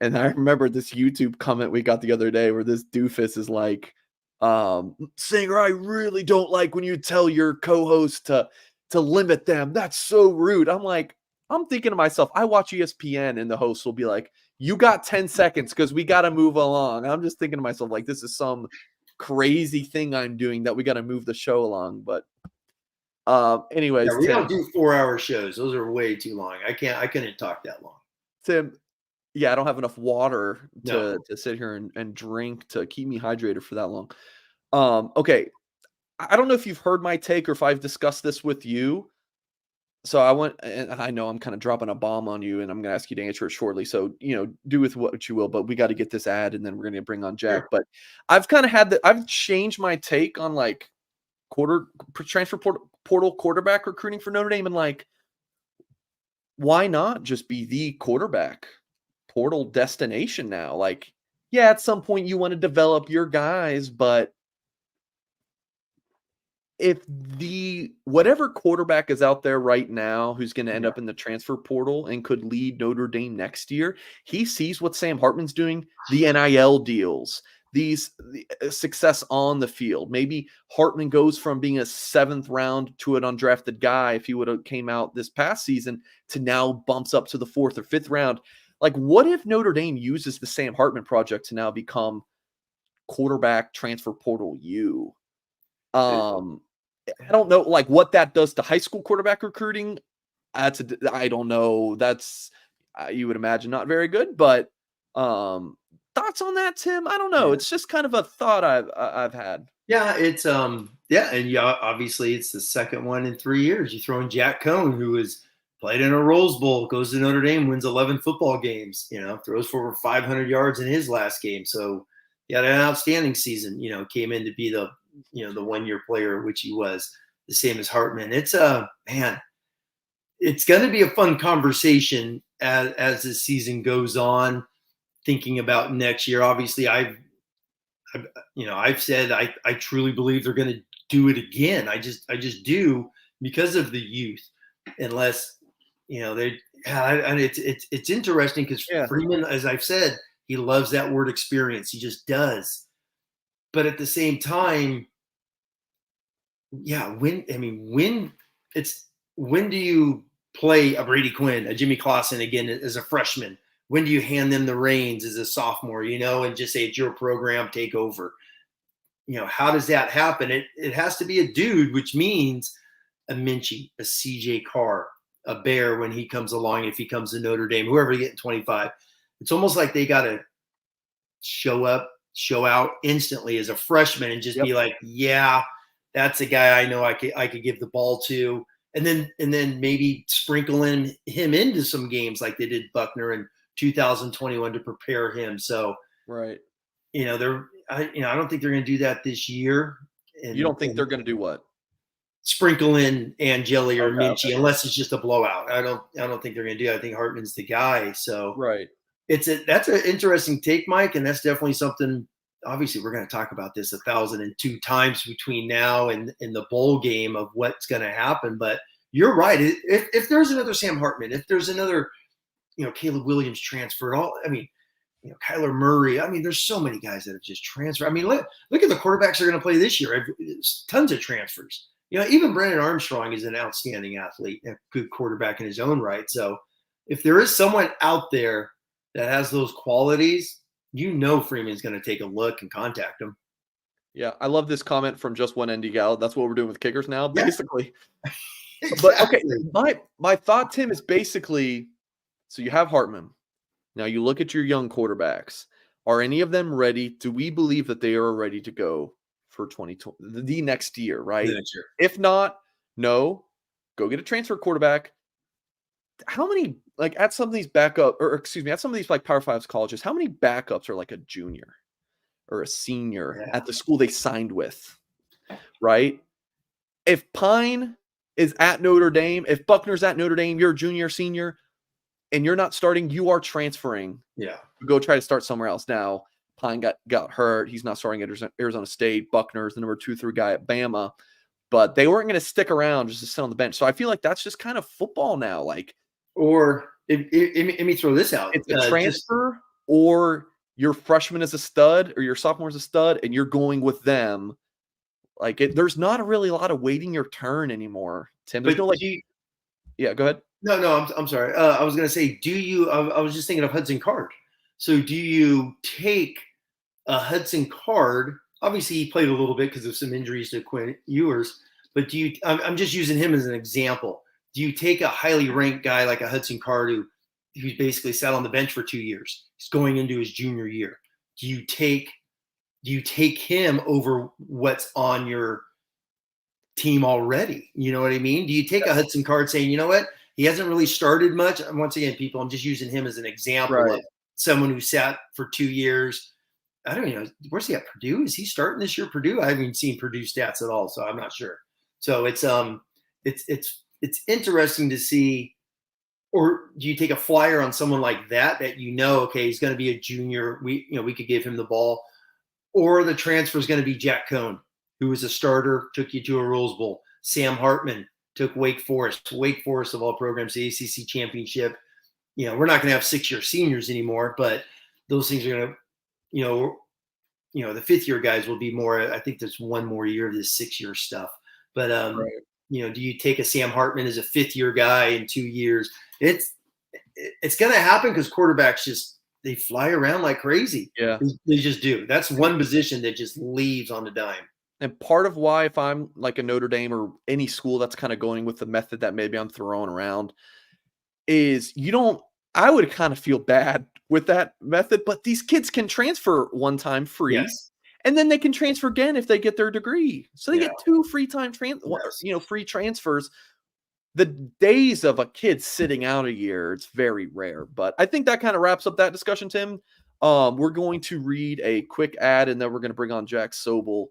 And I remember this YouTube comment we got the other day where this doofus is like, Singer, I really don't like when you tell your co-host to limit them. That's so rude. I'm thinking to myself, I watch ESPN and the host will be like, you got 10 seconds because we got to move along. I'm just thinking to myself, like, this is some crazy thing I'm doing that we got to move the show along. But anyways, Yeah, we Tim, don't do 4-hour shows. Those are way too long. I couldn't talk that long. Tim, yeah, I don't have enough water No. to sit here and drink to keep me hydrated for that long. Okay. I don't know if you've heard my take or if I've discussed this with you. So and I know I'm kind of dropping a bomb on you and I'm going to ask you to answer it shortly. So, do with what you will, but we got to get this ad and then we're going to bring on Jack. Sure. But I've kind of I've changed my take on like transfer portal quarterback recruiting for Notre Dame. And like, why not just be the quarterback portal destination now? Like, yeah, at some point you want to develop your guys, but if whatever quarterback is out there right now who's going to end Yeah. up in the transfer portal and could lead Notre Dame next year, he sees what Sam Hartman's doing, the NIL deals, the success on the field. Maybe Hartman goes from being a 7th round to an undrafted guy if he would have came out this past season to now bumps up to the 4th or 5th round. Like, what if Notre Dame uses the Sam Hartman project to now become quarterback transfer portal U? I don't know, like, what that does to high school quarterback recruiting. I don't know. That's you would imagine not very good, but thoughts on that, Tim? I don't know. Yeah. It's just kind of a thought I've had. Yeah, it's yeah, and yeah, obviously it's the second one in 3 years. You throw in Jack Cohn, who has played in a Rose Bowl, goes to Notre Dame, wins 11 football games, throws for over 500 yards in his last game. So he had an outstanding season, came in to be the 1-year player, which he was, the same as Hartman. It's man, it's going to be a fun conversation as the season goes on, thinking about next year. Obviously, I've said I truly believe they're going to do it again. I just do, because of the youth, unless they. And it's interesting because Freeman, as I've said, he loves that word experience. He just does. But at the same time, yeah, when do you play a Brady Quinn, a Jimmy Clausen again as a freshman? When do you hand them the reins as a sophomore, and just say, it's your program, take over? How does that happen? It has to be a dude, which means a Minchie, a CJ Carr, a Bear when he comes along, if he comes to Notre Dame, whoever you get in 25. It's almost like they got to show up, show out instantly as a freshman and just be like, yeah, that's a guy I know I could give the ball to. And then maybe sprinkle him into some games like they did Buckner in 2021 to prepare him. So, right. I don't think they're going to do that this year. And you don't think they're going to do what? Sprinkle in Angeli or Minchie, unless it's just a blowout. I don't think they're going to do that. I think Hartman's the guy. So right. That's an interesting take, Mike. And that's definitely something, obviously we're going to talk about this 1,002 times between now and the bowl game of what's going to happen. But you're right. If there's another Sam Hartman, if there's another, Caleb Williams transferred, Kyler Murray. I mean, there's so many guys that have just transferred. I mean, look at the quarterbacks they're going to play this year. There's tons of transfers. Even Brennan Armstrong is an outstanding athlete, a good quarterback in his own right. So if there is someone out there that has those qualities, Freeman's going to take a look and contact him. Yeah, I love this comment from Just One ND Gal. That's what we're doing with kickers now, basically. Exactly. But okay, my thought, Tim, is basically, so you have Hartman. Now you look at your young quarterbacks. Are any of them ready? Do we believe that they are ready to go for 2020, the next year, right? Sure. If not, no, go get a transfer quarterback. How many, like, at some of these at some of these like Power 5 colleges, how many backups are like a junior or a senior at the school they signed with, right? If Pine is at Notre Dame, if Buckner's at Notre Dame, you're a junior, senior, and you're not starting, you are transferring. Yeah. Go try to start somewhere else. Now, Pine got hurt. He's not starting at Arizona State. Buckner's the number 2-3 guy at Bama. But they weren't going to stick around just to sit on the bench. So I feel like that's just kind of football now. Like, or let me throw this out. It's a transfer or your freshman is a stud or your sophomore is a stud and you're going with them. Like there's not really a lot of waiting your turn anymore, Tim. There's But no like, yeah, go ahead. no, I'm sorry. I was going to say, I was just thinking of Hudson Card. So do you take a Hudson Card? Obviously, he played a little bit because of some injuries to Quinn Ewers. But I'm just using him as an example. Do you take a highly ranked guy like a Hudson Card who's basically sat on the bench for 2 years? He's going into his junior year. Do you take him over what's on your team already? You know what I mean? Do you take a Hudson Card saying, you know what? He hasn't really started much. And once again, people, I'm just using him as an example of someone who sat for 2 years. I don't know. Where's he at? Purdue? Is he starting this year? Purdue? I haven't seen Purdue stats at all, so I'm not sure. So it's interesting to see. Or do you take a flyer on someone like that okay, he's going to be a junior. We could give him the ball. Or the transfer is going to be Jack Cohn, who was a starter, took you to a Rose Bowl. Sam Hartman took Wake Forest. Wake Forest of all programs, the ACC championship. We're not going to have 6-year seniors anymore, but those things are going to, the 5th-year guys will be more. I think there's one more year of this 6-year stuff. But do you take a Sam Hartman as a 5th-year guy in 2 years? It's going to happen because quarterbacks they fly around like crazy. Yeah, they just do. That's one position that just leaves on the dime. And part of why, if I'm like a Notre Dame or any school that's kind of going with the method that maybe I'm throwing around, is I would kind of feel bad with that method, but these kids can transfer one time free. Yes. And then they can transfer again if they get their degree. So they get 2 free transfers. The days of a kid sitting out a year, it's very rare. But I think that kind of wraps up that discussion, Tim. We're going to read a quick ad, and then we're going to bring on Jack Sobel,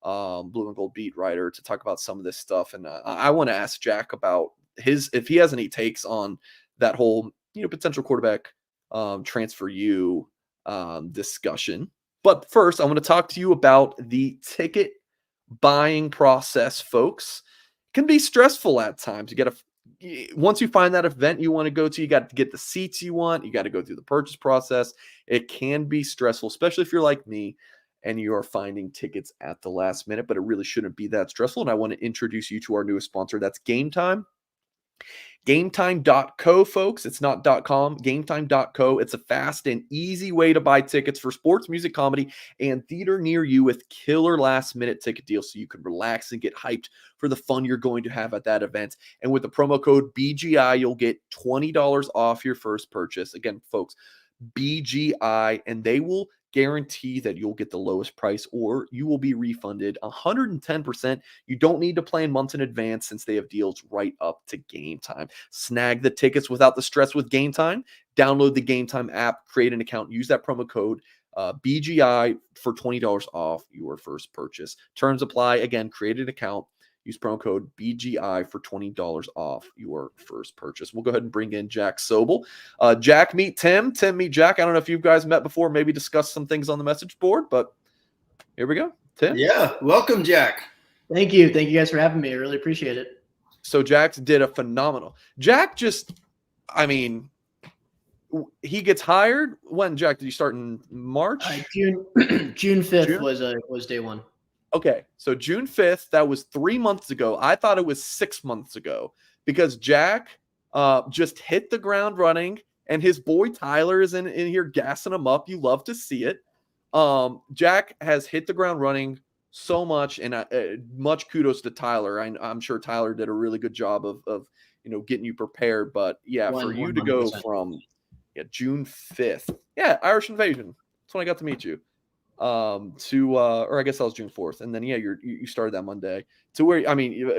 Blue and Gold beat writer, to talk about some of this stuff. And I want to ask Jack about if he has any takes on that whole potential quarterback transfer discussion. But first, I want to talk to you about the ticket buying process, folks. It can be stressful at times. Once you find that event you want to go to, you got to get the seats you want. You got to go through the purchase process. It can be stressful, especially if you're like me and you are finding tickets at the last minute, but it really shouldn't be that stressful. And I want to introduce you to our newest sponsor. That's Game Time. GameTime.co, folks. It's not .com. GameTime.co. It's a fast and easy way to buy tickets for sports, music, comedy, and theater near you with killer last-minute ticket deals so you can relax and get hyped for the fun you're going to have at that event. And with the promo code BGI, you'll get $20 off your first purchase. Again, folks, BGI, and they will guarantee that you'll get the lowest price or you will be refunded 110%. You don't need to plan months in advance since they have deals right up to Game Time. Snag the tickets without the stress with Game Time. Download the Game Time app, create an account, use that promo code BGI for $20 off your first purchase. Terms apply. Again, create an account. Use promo code BGI for $20 off your first purchase. We'll go ahead and bring in Jack Sobel. Jack, meet Tim. Tim, meet Jack. I don't know if you guys met before, maybe discuss some things on the message board, but here we go. Tim? Yeah. Welcome, Jack. Thank you. Thank you guys for having me. I really appreciate it. So Jack did a phenomenal. Jack he gets hired. When, Jack, did you start in March? June 5th was day one. Okay, so June 5th, that was 3 months ago. I thought it was 6 months ago because Jack just hit the ground running, and his boy Tyler is in here gassing him up. You love to see it. Jack has hit the ground running so much, and much kudos to Tyler. I'm sure Tyler did a really good job of getting you prepared. But yeah, for you to go from June 5th, Irish Invasion. That's when I got to meet you. Or I guess that was June 4th. And then, you started that Monday to where,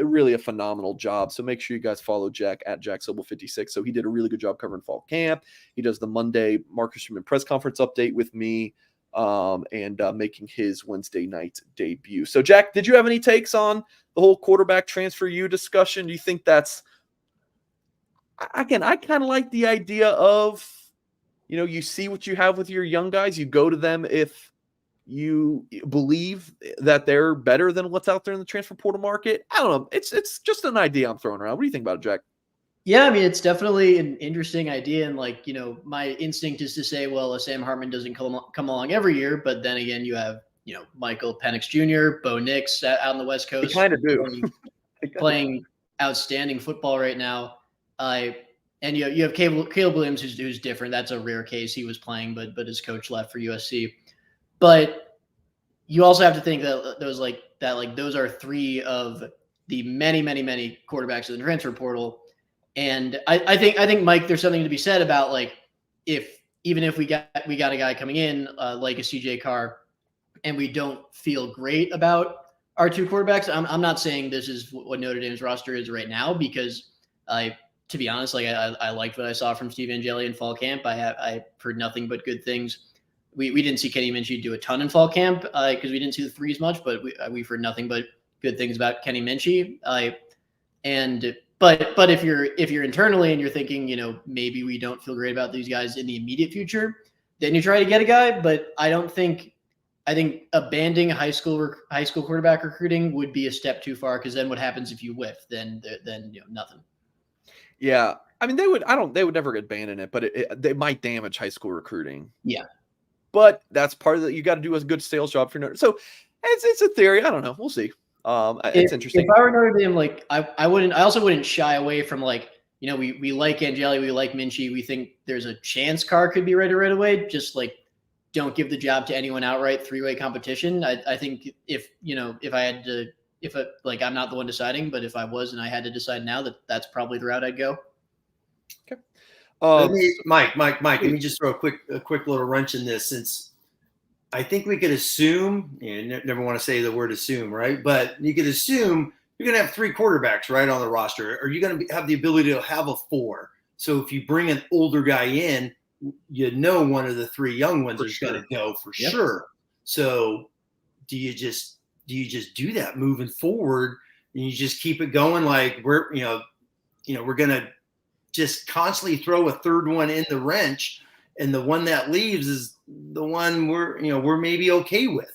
really a phenomenal job. So make sure you guys follow Jack at JackSobel56. So he did a really good job covering fall camp. He does the Monday Marcus Schumann press conference update with me, and making his Wednesday night debut. So Jack, did you have any takes on the whole quarterback transfer discussion? Do you think that's, again, I kind of like the idea of, you see what you have with your young guys, you go to them if you believe that they're better than what's out there in the transfer portal market. I don't know. It's just an idea I'm throwing around. What do you think about it, Jack? Yeah, I mean, it's definitely an interesting idea. And like, my instinct is to say, well, Sam Hartman doesn't come along every year. But then again, you have, Michael Penix Jr., Bo Nix out on the West They Coast kind of do. playing outstanding football right now. And you have Caleb Williams, who's different. That's a rare case. He was playing, but his coach left for USC. But you also have to think that those are three of the many, many, many quarterbacks in the transfer portal. And I think Mike, there's something to be said about like even if we got a guy coming in like a CJ Carr, and we don't feel great about our two quarterbacks. I'm not saying this is what Notre Dame's roster is right now, because to be honest, like I liked what I saw from Steve Angeli in fall camp. I heard nothing but good things. We didn't see Kenny Minchie do a ton in fall camp because we didn't see the threes much, but we've heard nothing but good things about Kenny Minchie. But if you're internally and you're thinking, maybe we don't feel great about these guys in the immediate future, then you try to get a guy. But I think abandoning high school quarterback recruiting would be a step too far, because then what happens if you whiff? Then nothing. Yeah, I mean they would never abandon it, but they might damage high school recruiting. Yeah, but that's part of it. You got to do a good sales job for Notre. So it's a theory. I don't know. We'll see. It's interesting. If I were Notre Dame, like I also wouldn't shy away from like, we like Angeli, we like Minchie, we think there's a chance Carr could be ready right away. Just like, don't give the job to anyone outright. Three-way competition. I think if I had to, I'm not the one deciding, but if I was and I had to decide now, that's probably the route I'd go. Okay. Mike, let me just throw a quick little wrench in this, since I think we could assume, never want to say the word assume, right? But you could assume you're going to have three quarterbacks right on the roster. Are you going to have the ability to have a four? So if you bring an older guy in, one of the three young ones is going to go for sure. So do you just do that moving forward, and you just keep it going? Like we're going to just constantly throw a third one in the wrench, and the one that leaves is the one we're maybe okay with.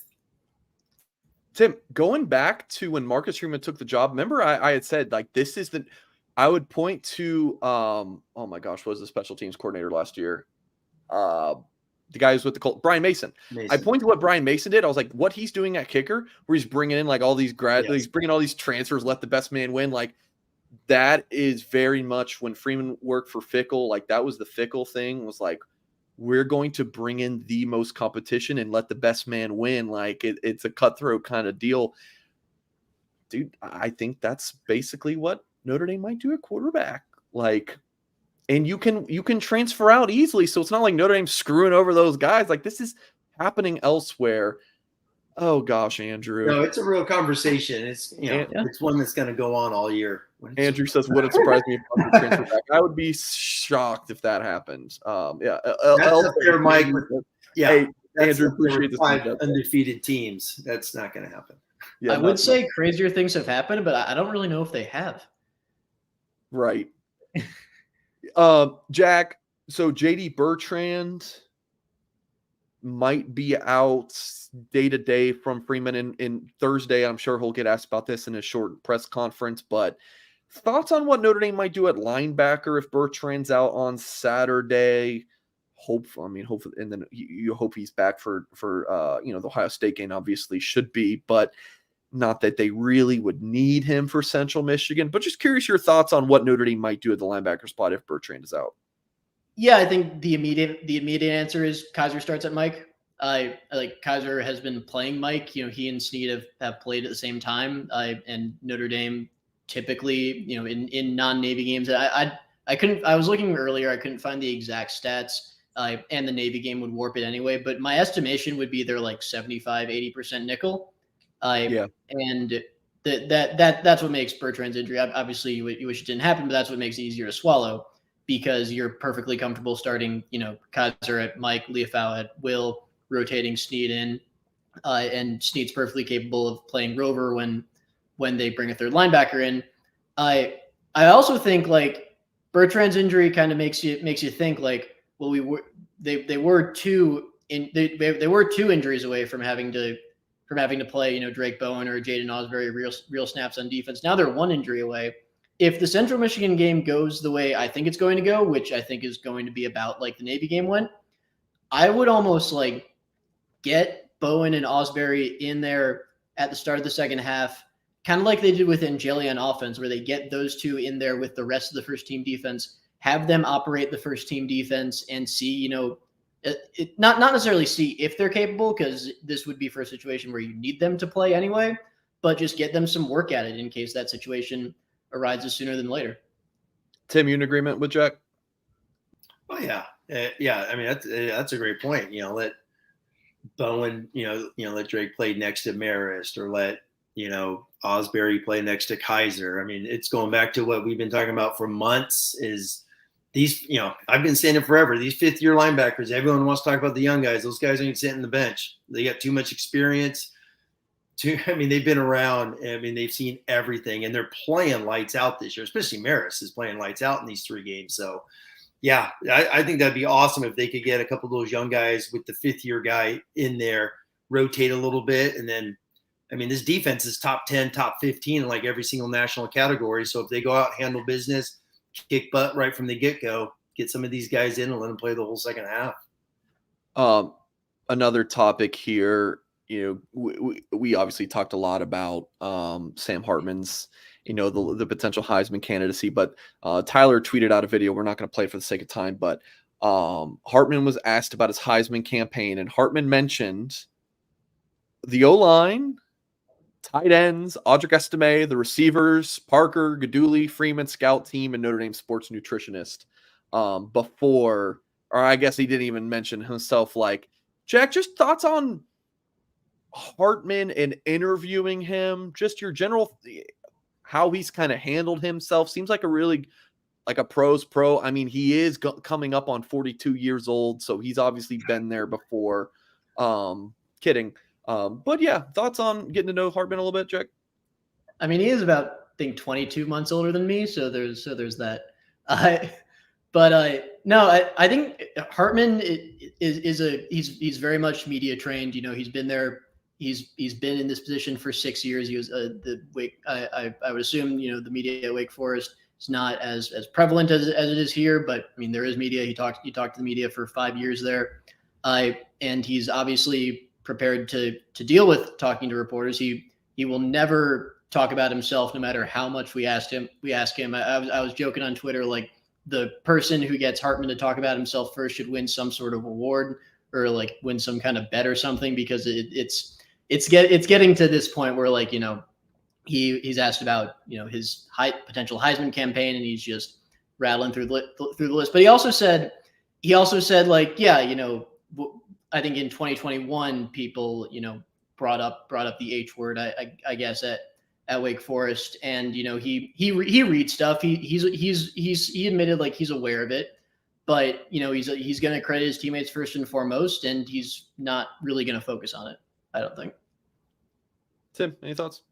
Tim, going back to when Marcus Freeman took the job, remember I had said like I would point to oh my gosh, what was the special teams coordinator last year? The guy who's with the Colts, Brian Mason. I pointed to what Brian Mason did. I was like, what he's doing at kicker, where he's bringing in like all these he's bringing all these transfers, let the best man win. Like that is very much when Freeman worked for Fickle. Like that was the Fickle thing, was like, we're going to bring in the most competition and let the best man win. Like it's a cutthroat kind of deal. Dude, I think that's basically what Notre Dame might do at quarterback. Like, and you can transfer out easily. So it's not like Notre Dame's screwing over those guys. Like this is happening elsewhere. Oh gosh, Andrew. No, it's a real conversation. It's it's one that's going to go on all year. Andrew says, "Would it surprise me if I transfer back?" I would be shocked if that happened. That's up there, Mike. Yeah, hey, Andrew, appreciate this. 5 undefeated teams. That's not going to happen. Yeah, I would say crazier things have happened, but I don't really know if they have. Right. Jack. So JD Bertrand might be out day to day from Freeman in Thursday. I'm sure he'll get asked about this in a short press conference, but thoughts on what Notre Dame might do at linebacker if Bertrand's out on Saturday? Hopefully, and then you hope he's back for the Ohio State game, obviously should be, but not that they really would need him for Central Michigan, but just curious your thoughts on what Notre Dame might do at the linebacker spot if Bertrand is out. Yeah, I think the immediate answer is Kaiser starts at Mike. Kaiser has been playing Mike. He and Snead have played at the same time. And Notre Dame typically, in non-Navy games. I was looking earlier. I couldn't find the exact stats. And the Navy game would warp it anyway. But my estimation would be they're like 75-80% nickel. And that's what makes Bertrand's injury. Obviously, you wish it didn't happen, but that's what makes it easier to swallow, because you're perfectly comfortable starting, Kaiser at Mike, Leafau at Will, rotating Snead in, and Snead's perfectly capable of playing Rover when they bring a third linebacker in. I also think like Bertrand's injury kind of makes you think like, well, they were two injuries away from having to play, Drake Bowen or Jaden Osbury real snaps on defense. Now they're one injury away. if the Central Michigan game goes the way I think it's going to go, which I think is going to be about like the Navy game went, I would almost like get Bowen and Osbury in there at the start of the second half, kind of like they did with Angeli on offense, where they get those two in there with the rest of the first team defense, have them operate the first team defense and see, not necessarily see if they're capable, because this would be for a situation where you need them to play anyway, but just get them some work at it in case that situation arises sooner than later. Tim, you in agreement with Jack? Oh yeah. Yeah. I mean, that's a great point. Let Bowen, let Drake play next to Marist, or let, Osbury play next to Kaiser. I mean, it's going back to what we've been talking about for months is these, I've been saying it forever. These fifth-year linebackers, everyone wants to talk about the young guys. Those guys ain't sitting on the bench. They got too much experience. They've been around. I mean, they've seen everything, and they're playing lights out this year, especially Marist is playing lights out in these 3 games. So, yeah, I think that'd be awesome if they could get a couple of those young guys with the fifth-year guy in there, rotate a little bit, and then, I mean, this defense is top 10, top 15 in like every single national category. So if they go out, handle business, kick butt right from the get-go, get some of these guys in and let them play the whole second half. Another topic here, we obviously talked a lot about Sam Hartman's, the potential Heisman candidacy, but Tyler tweeted out a video. We're not going to play it for the sake of time, but Hartman was asked about his Heisman campaign, and Hartman mentioned the O-line, tight ends, Audric Estimé, the receivers, Parker, Gaduli, Freeman, scout team, and Notre Dame sports nutritionist before, or I guess he didn't even mention himself. Like, Jack, just thoughts on Hartman and interviewing him, just your general, how he's kind of handled himself. Seems like a really, like a pro's pro. I mean, he is coming up on 42 years old, so he's obviously been there before. Kidding. But yeah, thoughts on getting to know Hartman a little bit, Jack? I mean, he is about, I think, 22 months older than me, so there's that. No, I think Hartman he's very much media trained. He's been there. He's been in this position for 6 years. He was I would assume the media at Wake Forest is not as prevalent as it is here, but I mean there is media. He talked to the media for 5 years there, and he's obviously prepared to deal with talking to reporters. He will never talk about himself, no matter how much we ask him. I was joking on Twitter, like the person who gets Hartman to talk about himself first should win some sort of award or like win some kind of bet or something, because it's getting to this point where like he's asked about his potential Heisman campaign, and he's just rattling through the list. But he also said like, yeah, I think in 2021, people, brought up the H word, I guess at Wake Forest, and he reads stuff. He admitted like he's aware of it, but he's going to credit his teammates first and foremost, and he's not really going to focus on it, I don't think. Tim, any thoughts?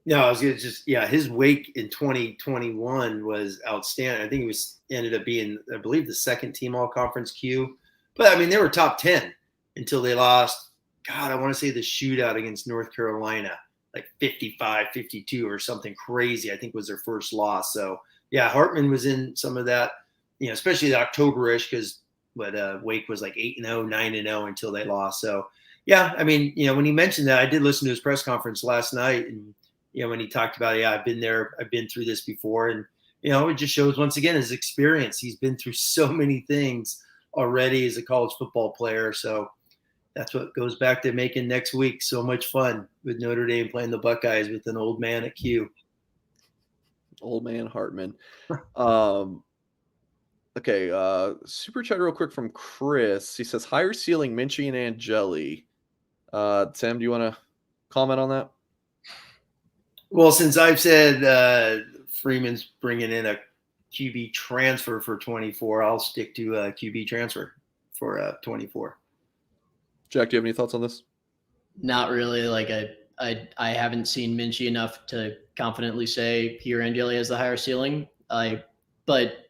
No, I was going to his Wake in 2021 was outstanding. I think he ended up being, I believe, the second team all conference Q, but I mean they were top 10. Until they lost, God, I want to say the shootout against North Carolina, like 55-52 or something crazy, I think was their first loss. So, yeah, Hartman was in some of that, especially the October-ish, because Wake was like 8-0, 9-0 until they lost. So, yeah, I mean, when he mentioned that, I did listen to his press conference last night, and, when he talked about, I've been there, I've been through this before, and, it just shows once again his experience. He's been through so many things already as a college football player. So, that's what goes back to making next week so much fun with Notre Dame playing the Buckeyes with an old man at Q. Old man Hartman. Okay, super chat real quick from Chris. He says, higher ceiling Minchie and Angeli. Tim, do you want to comment on that? Well, since I've said Freeman's bringing in a QB transfer for 24, I'll stick to QB transfer for 24. Jack, do you have any thoughts on this? Not really. Like I haven't seen Minchie enough to confidently say he or Angeli has the higher ceiling. But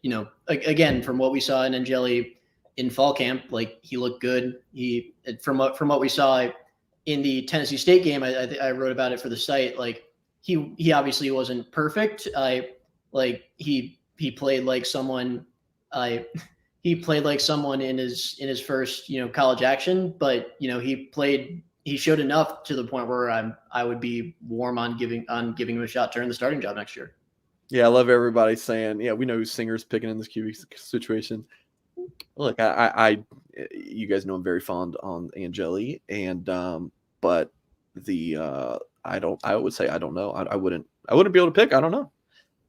again, from what we saw in Angeli in fall camp, like he looked good. From what we saw in the Tennessee State game, I wrote about it for the site. Like he obviously wasn't perfect. like he played like someone. He played like someone in his first college action, but he showed enough to the point where I would be warm on giving him a shot to earn the starting job next year. Yeah, I love everybody saying, yeah, we know who Singer's picking in this QB situation. Look, you guys know I'm very fond on Angeli, and but I would say I don't know. I wouldn't be able to pick. I don't know.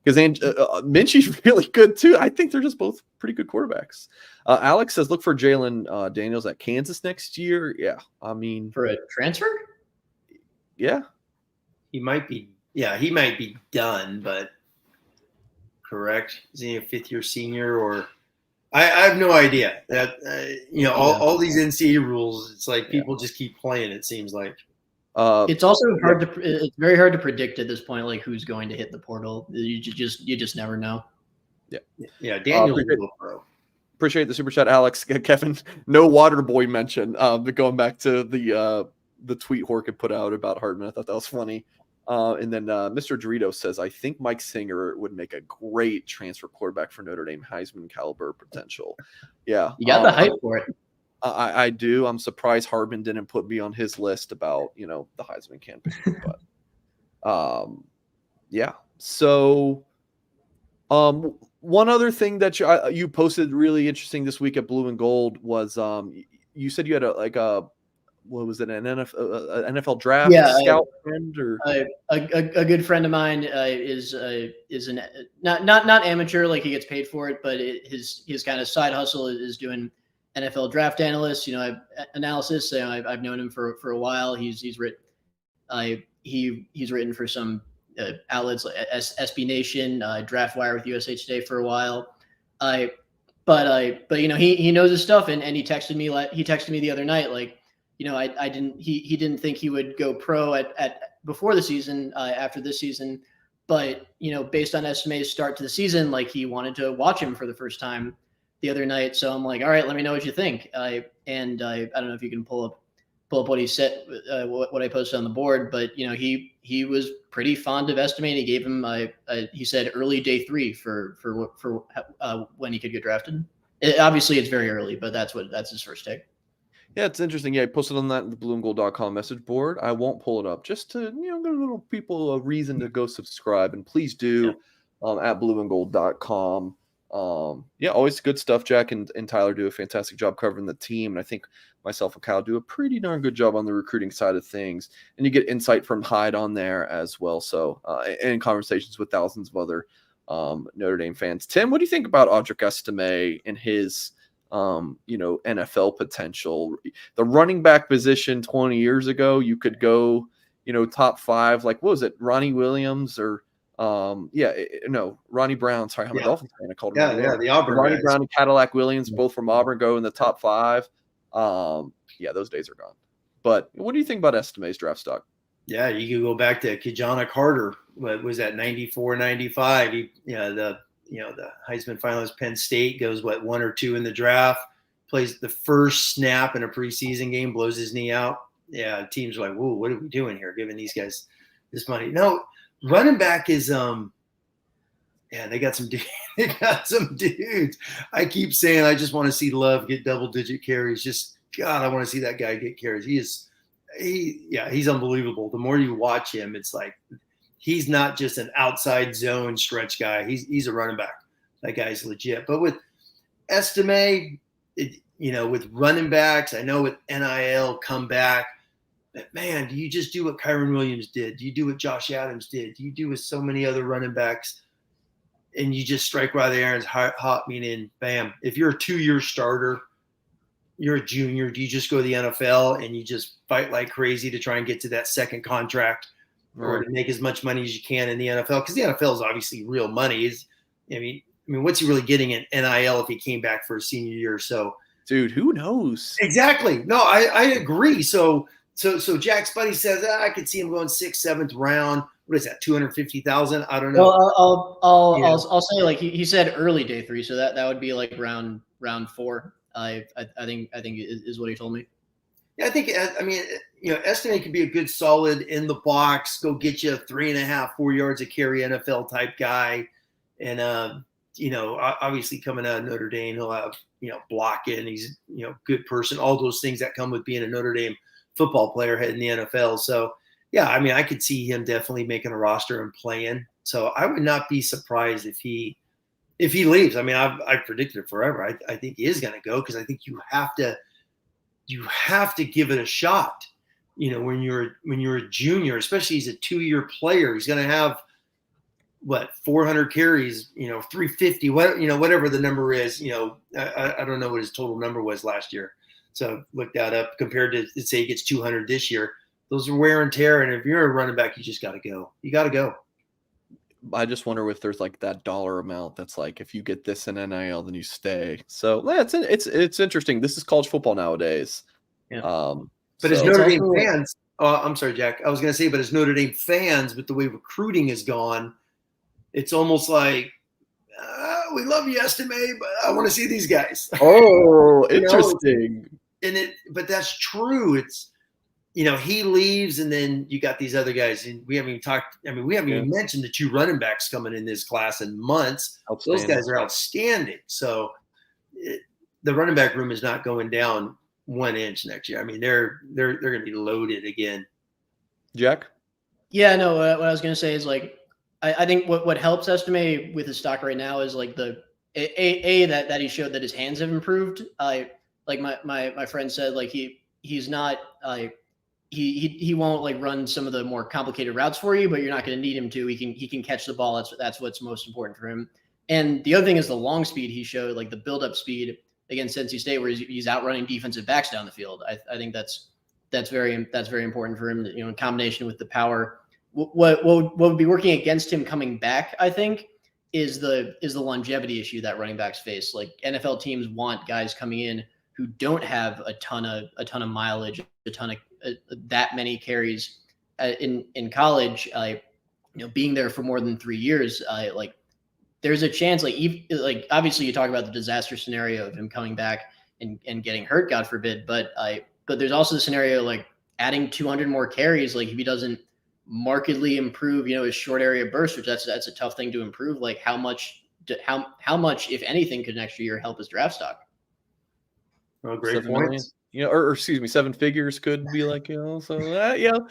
Because Minchie's really good too. I think they're just both pretty good quarterbacks. Alex says, look for Jalen Daniels at Kansas next year. Yeah, I mean, for a transfer. Yeah, he might be. Yeah, he might be done, but correct. Is he a fifth-year senior or? I have no idea. That all these NCAA rules. It's like people just keep playing. It seems like. It's also hard to. It's very hard to predict at this point, like who's going to hit the portal. You just never know. Yeah. Daniel. Appreciate the super chat, Alex. Kevin, no water boy mention. But going back to the tweet Horkin put out about Hartman, I thought that was funny. And then Mr. Dorito says, I think Mike Singer would make a great transfer quarterback for Notre Dame, Heisman caliber potential. Yeah, you got the hype for it. I do. I'm surprised Hartman didn't put me on his list about, the Heisman campaign. But yeah. So one other thing that you posted really interesting this week at Blue and Gold was you said you had what was it, an NFL draft scout friend or a good friend of mine is an not amateur, like he gets paid for it, but his kind of side hustle is doing NFL draft analyst, analysis. I've known him for a while. He's written he's written for some outlets like SB Nation, DraftWire with USA Today for a while. But he knows his stuff, and he texted me the other night, like, he didn't think he would go pro at before the season, after this season, but based on Estimé's start to the season, like he wanted to watch him for the first time the other night. So I'm like, all right, let me know what you think. I don't know if you can pull up what he said, what I posted on the board, but he was pretty fond of Estimé. He gave him he said early day 3 for when he could get drafted. Obviously it's very early, but that's his first take. Yeah, it's interesting. Yeah, I posted on that the blueandgold.com message board. I won't pull it up just to give little people a reason to go subscribe, and please do at blueandgold.com. Always good stuff. Jack and Tyler do a fantastic job covering the team, and I think myself and Kyle do a pretty darn good job on the recruiting side of things, and you get insight from Hyde on there as well. So and conversations with thousands of other Notre Dame fans. Tim, what do you think about Audric Estimé and his NFL potential? The running back position 20 years ago, you could go top 5, like what was it, Ronnie Williams or Ronnie Brown. Sorry, I'm a Dolphins fan. I called him the Auburn Ronnie guys. Brown and Cadillac Williams, both from Auburn, go in the top 5. Those days are gone. But what do you think about Estimé's draft stock? Yeah, you could go back to Kijana Carter. What was that, 94, 95? The Heisman finalist Penn State goes 1 or 2 in the draft, plays the first snap in a preseason game, blows his knee out. Yeah, teams are like, whoa, what are we doing here, giving these guys this money? No, running back is they got some they got some dudes. I keep saying I just want to see Love get double-digit carries. Just God, I want to see that guy get carries. He's unbelievable. The more you watch him, it's like he's not just an outside zone stretch guy. He's a running back. That guy's legit. But with Estimé, with running backs, I know with NIL come back, but man, do you just do what Kyron Williams did? Do you do what Josh Adams did? Do you do with so many other running backs? And you just strike while the iron's hot, meaning, bam. If you're a 2-year starter, you're a junior, do you just go to the NFL and you just fight like crazy to try and get to that second contract or to make as much money as you can in the NFL? Because the NFL is obviously real money. I mean, what's he really getting in NIL if he came back for a senior year or so? Dude, who knows? Exactly. No, I agree. So Jack's buddy says, I could see him going 6th, 7th round. What is that, 250,000? I don't know. Well, I'll say, like he said early day 3, so that would be like round 4. I think is what he told me. Yeah, I think Estimé could be a good solid in the box, go get you 3.5, 4 yards a carry NFL type guy. And, obviously coming out of Notre Dame, he'll have, blocking. He's, good person, all those things that come with being a Notre Dame football player heading the NFL. So, yeah, I mean, I could see him definitely making a roster and playing. So I would not be surprised if he leaves. I mean, I've predicted it forever. I think he is going to go because I think you have to give it a shot. When you're a junior, especially he's a 2-year player, he's going to have 400 carries, 350, whatever the number is. I don't know what his total number was last year. So look that up compared to, let's say he gets 200 this year. Those are wear and tear. And if you're a running back, you just got to go. You got to go. I just wonder if there's like that dollar amount that's like, if you get this in NIL, then you stay. So yeah, it's interesting. This is college football nowadays. Yeah. But as Notre Dame fans, I'm sorry, Jack. I was going to say, but as Notre Dame fans, with the way recruiting has gone, it's almost like, we love you, Estimé, but I want to see these guys. Oh, interesting. But that's true. It's, he leaves, and then you got these other guys, and we haven't even talked. I mean, we haven't even mentioned the 2 running backs coming in this class in months. Those guys are outstanding. So the running back room is not going down 1 inch next year. I mean, they're going to be loaded again. Jack? Yeah, no. What I was going to say is like, I think what helps Estimé with his stock right now is like that he showed that his hands have improved. Like my friend said, like he's not he won't like run some of the more complicated routes for you, but you're not going to need him to. He can catch the ball. That's what's most important for him. And the other thing is the long speed he showed, like the build up speed against NC State, where he's outrunning defensive backs down the field. I think that's very important for him. In combination with the power. What would be working against him coming back, I think, is the longevity issue that running backs face. Like NFL teams want guys coming in who don't have a ton of mileage, a ton of that many carries in college. Being there for more than 3 years, like there's a chance. Like obviously you talk about the disaster scenario of him coming back and getting hurt, God forbid. But there's also the scenario like adding 200 more carries. Like if he doesn't markedly improve, his short area burst, which that's a tough thing to improve. Like how much, if anything, could an extra year help his draft stock? Oh, great point. Or excuse me, 7 figures could be like, so Well,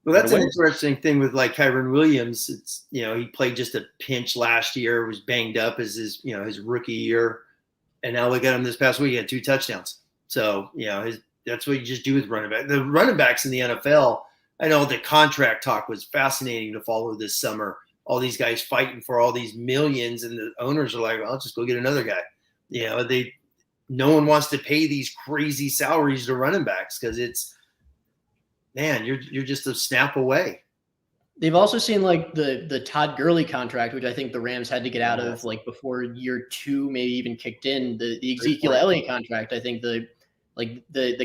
that's an interesting thing with like Kyron Williams. It's, he played just a pinch last year, was banged up as his rookie year. And now look at him this past week, he had 2 touchdowns. So, that's what you just do with running back. The running backs in the NFL, I know the contract talk was fascinating to follow this summer. All these guys fighting for all these millions, and the owners are like, well, I'll just go get another guy. No one wants to pay these crazy salaries to running backs because it's, man, you're just a snap away. They've also seen like the Todd Gurley contract, which I think the Rams had to get out of like before year 2, maybe even kicked in. The Ezekiel Elliott contract, I think the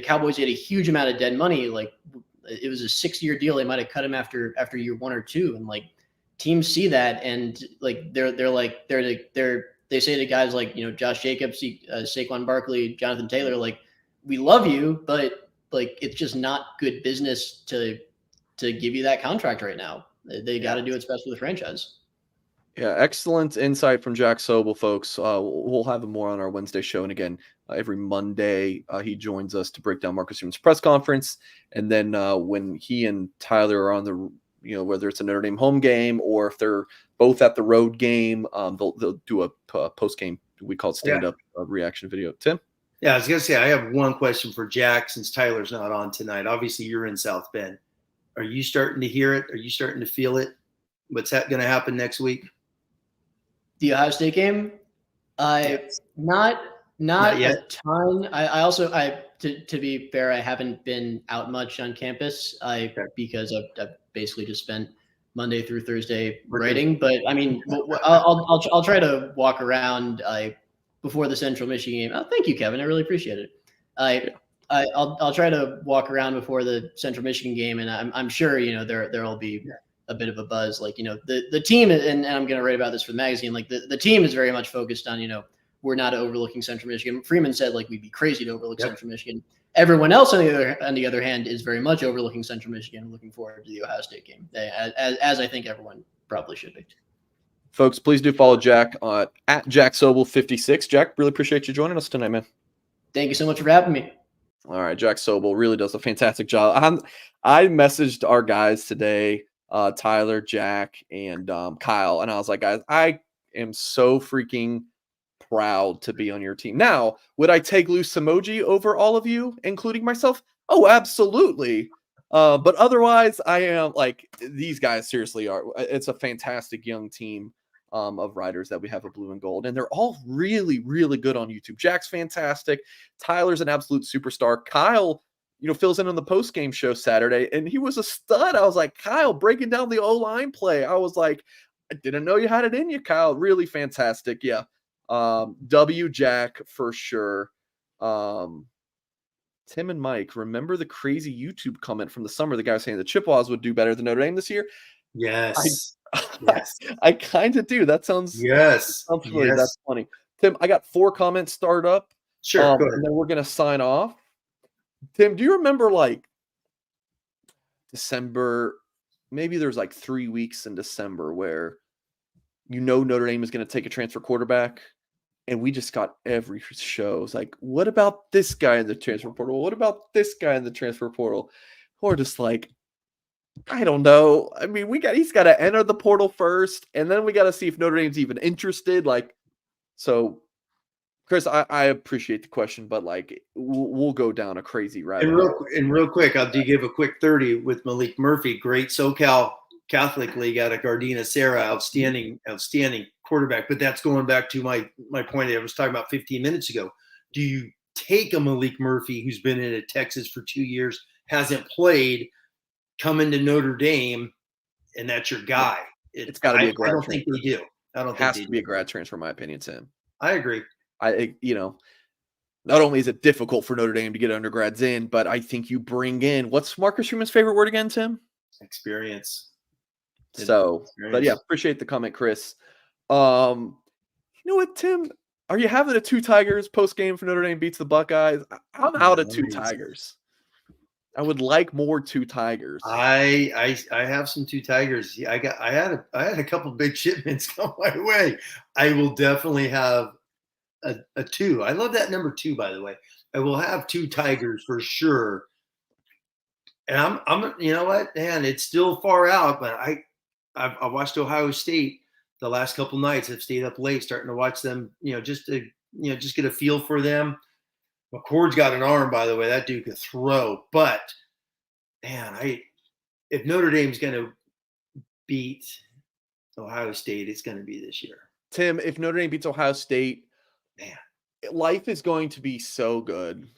Cowboys had a huge amount of dead money. Like it was a 6-year deal. They might have cut him after year 1 or 2, and like teams see that, and like they say to guys like Josh Jacobs, Saquon Barkley, Jonathan Taylor, like we love you, but like it's just not good business to give you that contract right now. They got to do what's best for the franchise. Yeah, excellent insight from Jack Sobel, folks. We'll have him more on our Wednesday show. And again, every Monday, he joins us to break down Marcus Freeman's press conference. And then when he and Tyler are on the, whether it's a Notre Dame home game or if they're both at the road game, they'll do a post-game, we call it stand-up reaction video. Tim? Yeah, I was going to say, I have one question for Jack since Tyler's not on tonight. Obviously, you're in South Bend. Are you starting to hear it? Are you starting to feel it? What's that going to happen next week? The Ohio State game? Not yet. A ton. I also, to be fair, I haven't been out much on campus because I've basically just spent Monday through Thursday writing. But I mean, I'll try to walk around before the Central Michigan game. Oh, thank you, Kevin. I really appreciate it. I'll try to walk around before the Central Michigan game, and I'm sure there'll be a bit of a buzz. Like the team, and I'm going to write about this for the magazine. Like the team is very much focused on we're not overlooking Central Michigan. Freeman said like we'd be crazy to overlook Central Michigan. Everyone else on the other hand is very much overlooking Central Michigan and looking forward to the Ohio State game, as I think everyone probably should be. Folks, please do follow Jack at Jack Sobel 56. Jack, really appreciate you joining us tonight, man. Thank you so much for having me. All right, Jack Sobel really does a fantastic job. I messaged our guys today, Tyler, Jack, and Kyle, and I was like, guys, I am so freaking proud to be on your team. Now, would I take loose emoji over all of you, including myself? Oh, absolutely. But otherwise, I am like, these guys seriously are. It's a fantastic young team of riders that we have at Blue and Gold, and they're all really, really good on YouTube. Jack's fantastic. Tyler's an absolute superstar. Kyle, fills in on the post game show Saturday, and he was a stud. I was like, Kyle, breaking down the O-line play. I was like, I didn't know you had it in you, Kyle. Really fantastic. Yeah. W Jack for sure. Tim and Mike, remember the crazy YouTube comment from the summer? The guy was saying the Chippewas would do better than Notre Dame this year. Yes. Yes. I kind of do. That sounds familiar. Yes. That's funny. Tim, I got 4 comments started up. Sure. Go ahead. And then we're gonna sign off. Tim, do you remember like December? Maybe there's like 3 weeks in December where Notre Dame is going to take a transfer quarterback, and we just got every show. It's like, what about this guy in the transfer portal? What about this guy in the transfer portal? Or just like, I don't know. I mean, he's got to enter the portal first, and then we got to see if Notre Dame's even interested. So, Chris, I appreciate the question, but like, we'll go down a crazy rabbit hole. And real quick, I'll give a quick 30 with Malik Murphy, great SoCal Catholic League out of Gardena Serra, outstanding quarterback. But that's going back to my point that I was talking about 15 minutes ago. Do you take a Malik Murphy who's been in Texas for 2 years, hasn't played, come into Notre Dame, and that's your guy? It's got to be a grad transfer. I don't think they do. I don't think it has to be a grad transfer, in my opinion, Tim. I agree. Not only is it difficult for Notre Dame to get undergrads in, but I think you bring in, what's Marcus Schumann's favorite word again, Tim? Experience. But yeah, appreciate the comment, Chris. You know what, Tim? Are you having a 2 Tigers post game for Notre Dame beats the Buckeyes? I'm out of 2 Tigers. I would like more 2 Tigers. I have some 2 Tigers. I had a couple big shipments come my way. I will definitely have a 2. I love that number 2, by the way. I will have 2 Tigers for sure. And I'm you know what, man, it's still far out, but I've watched Ohio State the last couple nights. I've stayed up late starting to watch them, just to just get a feel for them. McCord's got an arm, by the way. That dude could throw. But man, if Notre Dame's going to beat Ohio State, it's going to be this year. Tim, if Notre Dame beats Ohio State, man, life is going to be so good.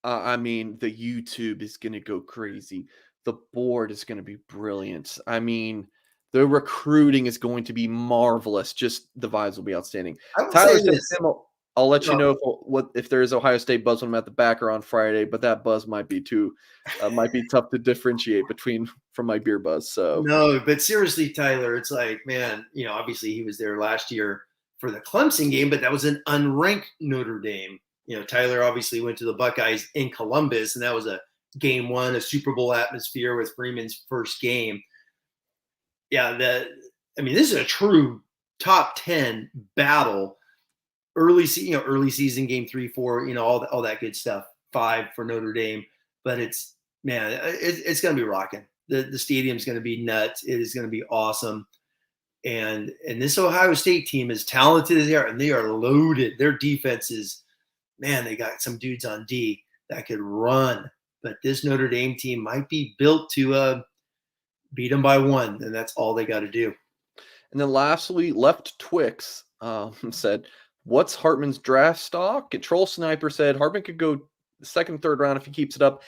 I mean, the YouTube is going to go crazy. The board is going to be brilliant. I mean, the recruiting is going to be marvelous. Just the vibes will be outstanding. Tyler said, I'll let you know if there is Ohio State buzz when I'm at the backer on Friday, but that buzz might be might be tough to differentiate from my beer buzz. So no, but seriously, Tyler, it's like, man, obviously he was there last year for the Clemson game, but that was an unranked Notre Dame. Tyler obviously went to the Buckeyes in Columbus, and that was a game 1, a Super Bowl atmosphere with Freeman's first game. Yeah, this is a true top 10 battle. Early season game 3, 4, all that good stuff. 5 for Notre Dame, but it's going to be rocking. The stadium's going to be nuts. It is going to be awesome. And this Ohio State team, as talented as they are, and they are loaded. Their defense is, man, they got some dudes on D that could run. But this Notre Dame team might be built to beat them by 1, and that's all they got to do. And then lastly, Left Twix said, what's Hartman's draft stock? Control Sniper said Hartman could go 2nd, 3rd round if he keeps it up.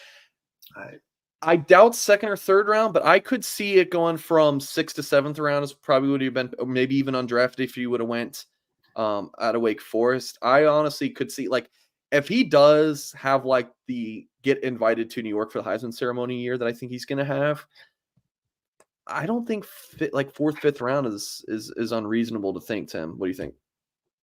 I doubt 2nd or 3rd round, but I could see it going from 6th to 7th round is probably would have been, or maybe even undrafted if he would have went out of Wake Forest. I honestly could see, like, if he does have like the get invited to New York for the Heisman ceremony year that I think he's going to have, I don't think 4th, 5th round is unreasonable to think. Tim, what do you think?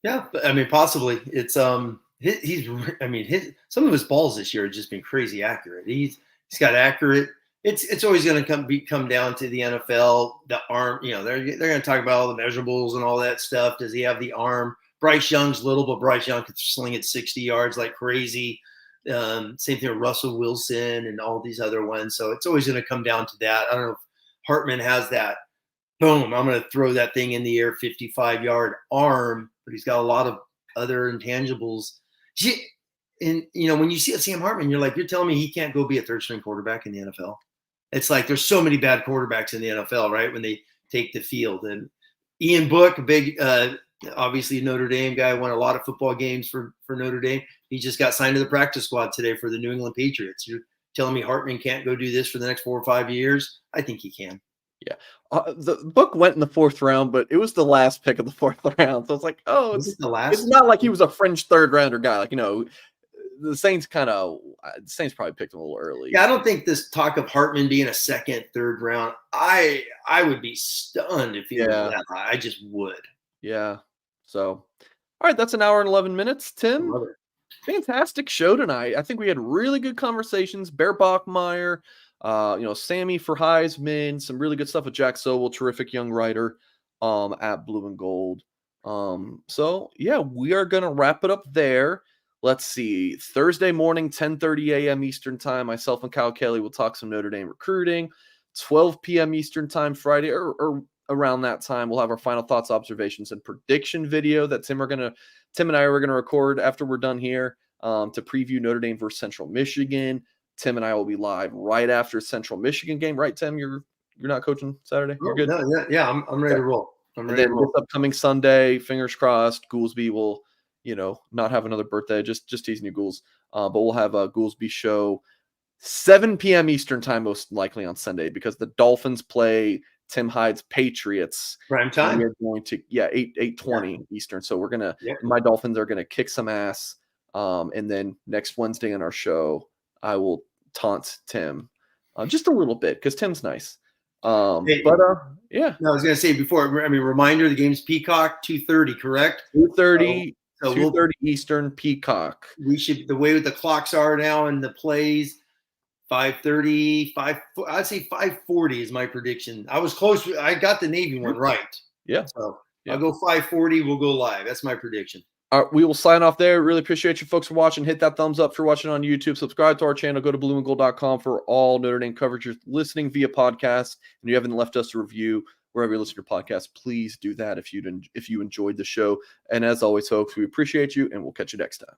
Yeah, possibly. It's some of his balls this year have just been crazy accurate. He's got accurate it's always going to come down to the NFL, the arm. They're going to talk about all the measurables and all that stuff. Does he have the arm? Bryce Young's little, but Bryce Young could sling it 60 yards like crazy. Same thing with Russell Wilson and all these other ones. So it's always going to come down to that. I don't know if Hartman has that. Boom! I'm going to throw that thing in the air, 55-yard arm, but he's got a lot of other intangibles. And when you see Sam Hartman, you're telling me he can't go be a third-string quarterback in the NFL. It's like there's so many bad quarterbacks in the NFL, right? When they take the field. And Ian Book, a big, obviously Notre Dame guy, won a lot of football games for Notre Dame. He just got signed to the practice squad today for the New England Patriots. You're telling me Hartman can't go do this for the next 4 or 5 years? I think he can. Yeah. The Book went in the 4th round, but it was the last pick of the 4th round. So it's like, It's the last. It's not like he was a fringe 3rd rounder guy. Like, the Saints probably picked him a little early. Yeah, I don't think this talk of Hartman being a 2nd, 3rd round, I would be stunned if he was that high. I just would. Yeah. So, all right, that's an hour and 11 minutes. Tim, fantastic show tonight. I think we had really good conversations. Bear Bachmeier, Sammy for Heisman, some really good stuff with Jack Sobel, terrific young writer at Blue and Gold. So, yeah, we are going to wrap it up there. Let's see. Thursday morning, 10:30 a.m. Eastern time. Myself and Kyle Kelly will talk some Notre Dame recruiting. 12 p.m. Eastern time Friday, or around that time, we'll have our final thoughts, observations, and prediction video that Tim and I are going to record after we're done here to preview Notre Dame versus Central Michigan. Tim and I will be live right after Central Michigan game. Right, Tim? You're not coaching Saturday? You're good? No, yeah, I'm ready to roll. This upcoming Sunday, fingers crossed, Goolsby will not have another birthday, just teasing you, Ghouls. But we'll have a Goolsby show 7 p.m. Eastern time, most likely on Sunday, because the Dolphins play Tim Hyde's Patriots. Prime time. We are going to 8:20 Eastern. So we're gonna my Dolphins are gonna kick some ass. And then next Wednesday on our show, I will taunt Tim just a little bit because Tim's nice. Yeah. No, I was gonna say before. Reminder: the game's Peacock 2:30, correct? 2:30. 2:30 Eastern, Peacock. We should, the way the clocks are now and the plays, 5:30, I'd say 5:40 is my prediction. I was close. I got the Navy one right. Yeah. So I'll go 5:40. We'll go live. That's my prediction. All right, we will sign off there. Really appreciate you folks for watching. Hit that thumbs up if you're watching on YouTube. Subscribe to our channel. Go to blueandgold.com for all Notre Dame coverage. You're listening via podcast and you haven't left us a review wherever you listen to your podcast, please do that if you enjoyed the show. And as always, folks, we appreciate you, and we'll catch you next time.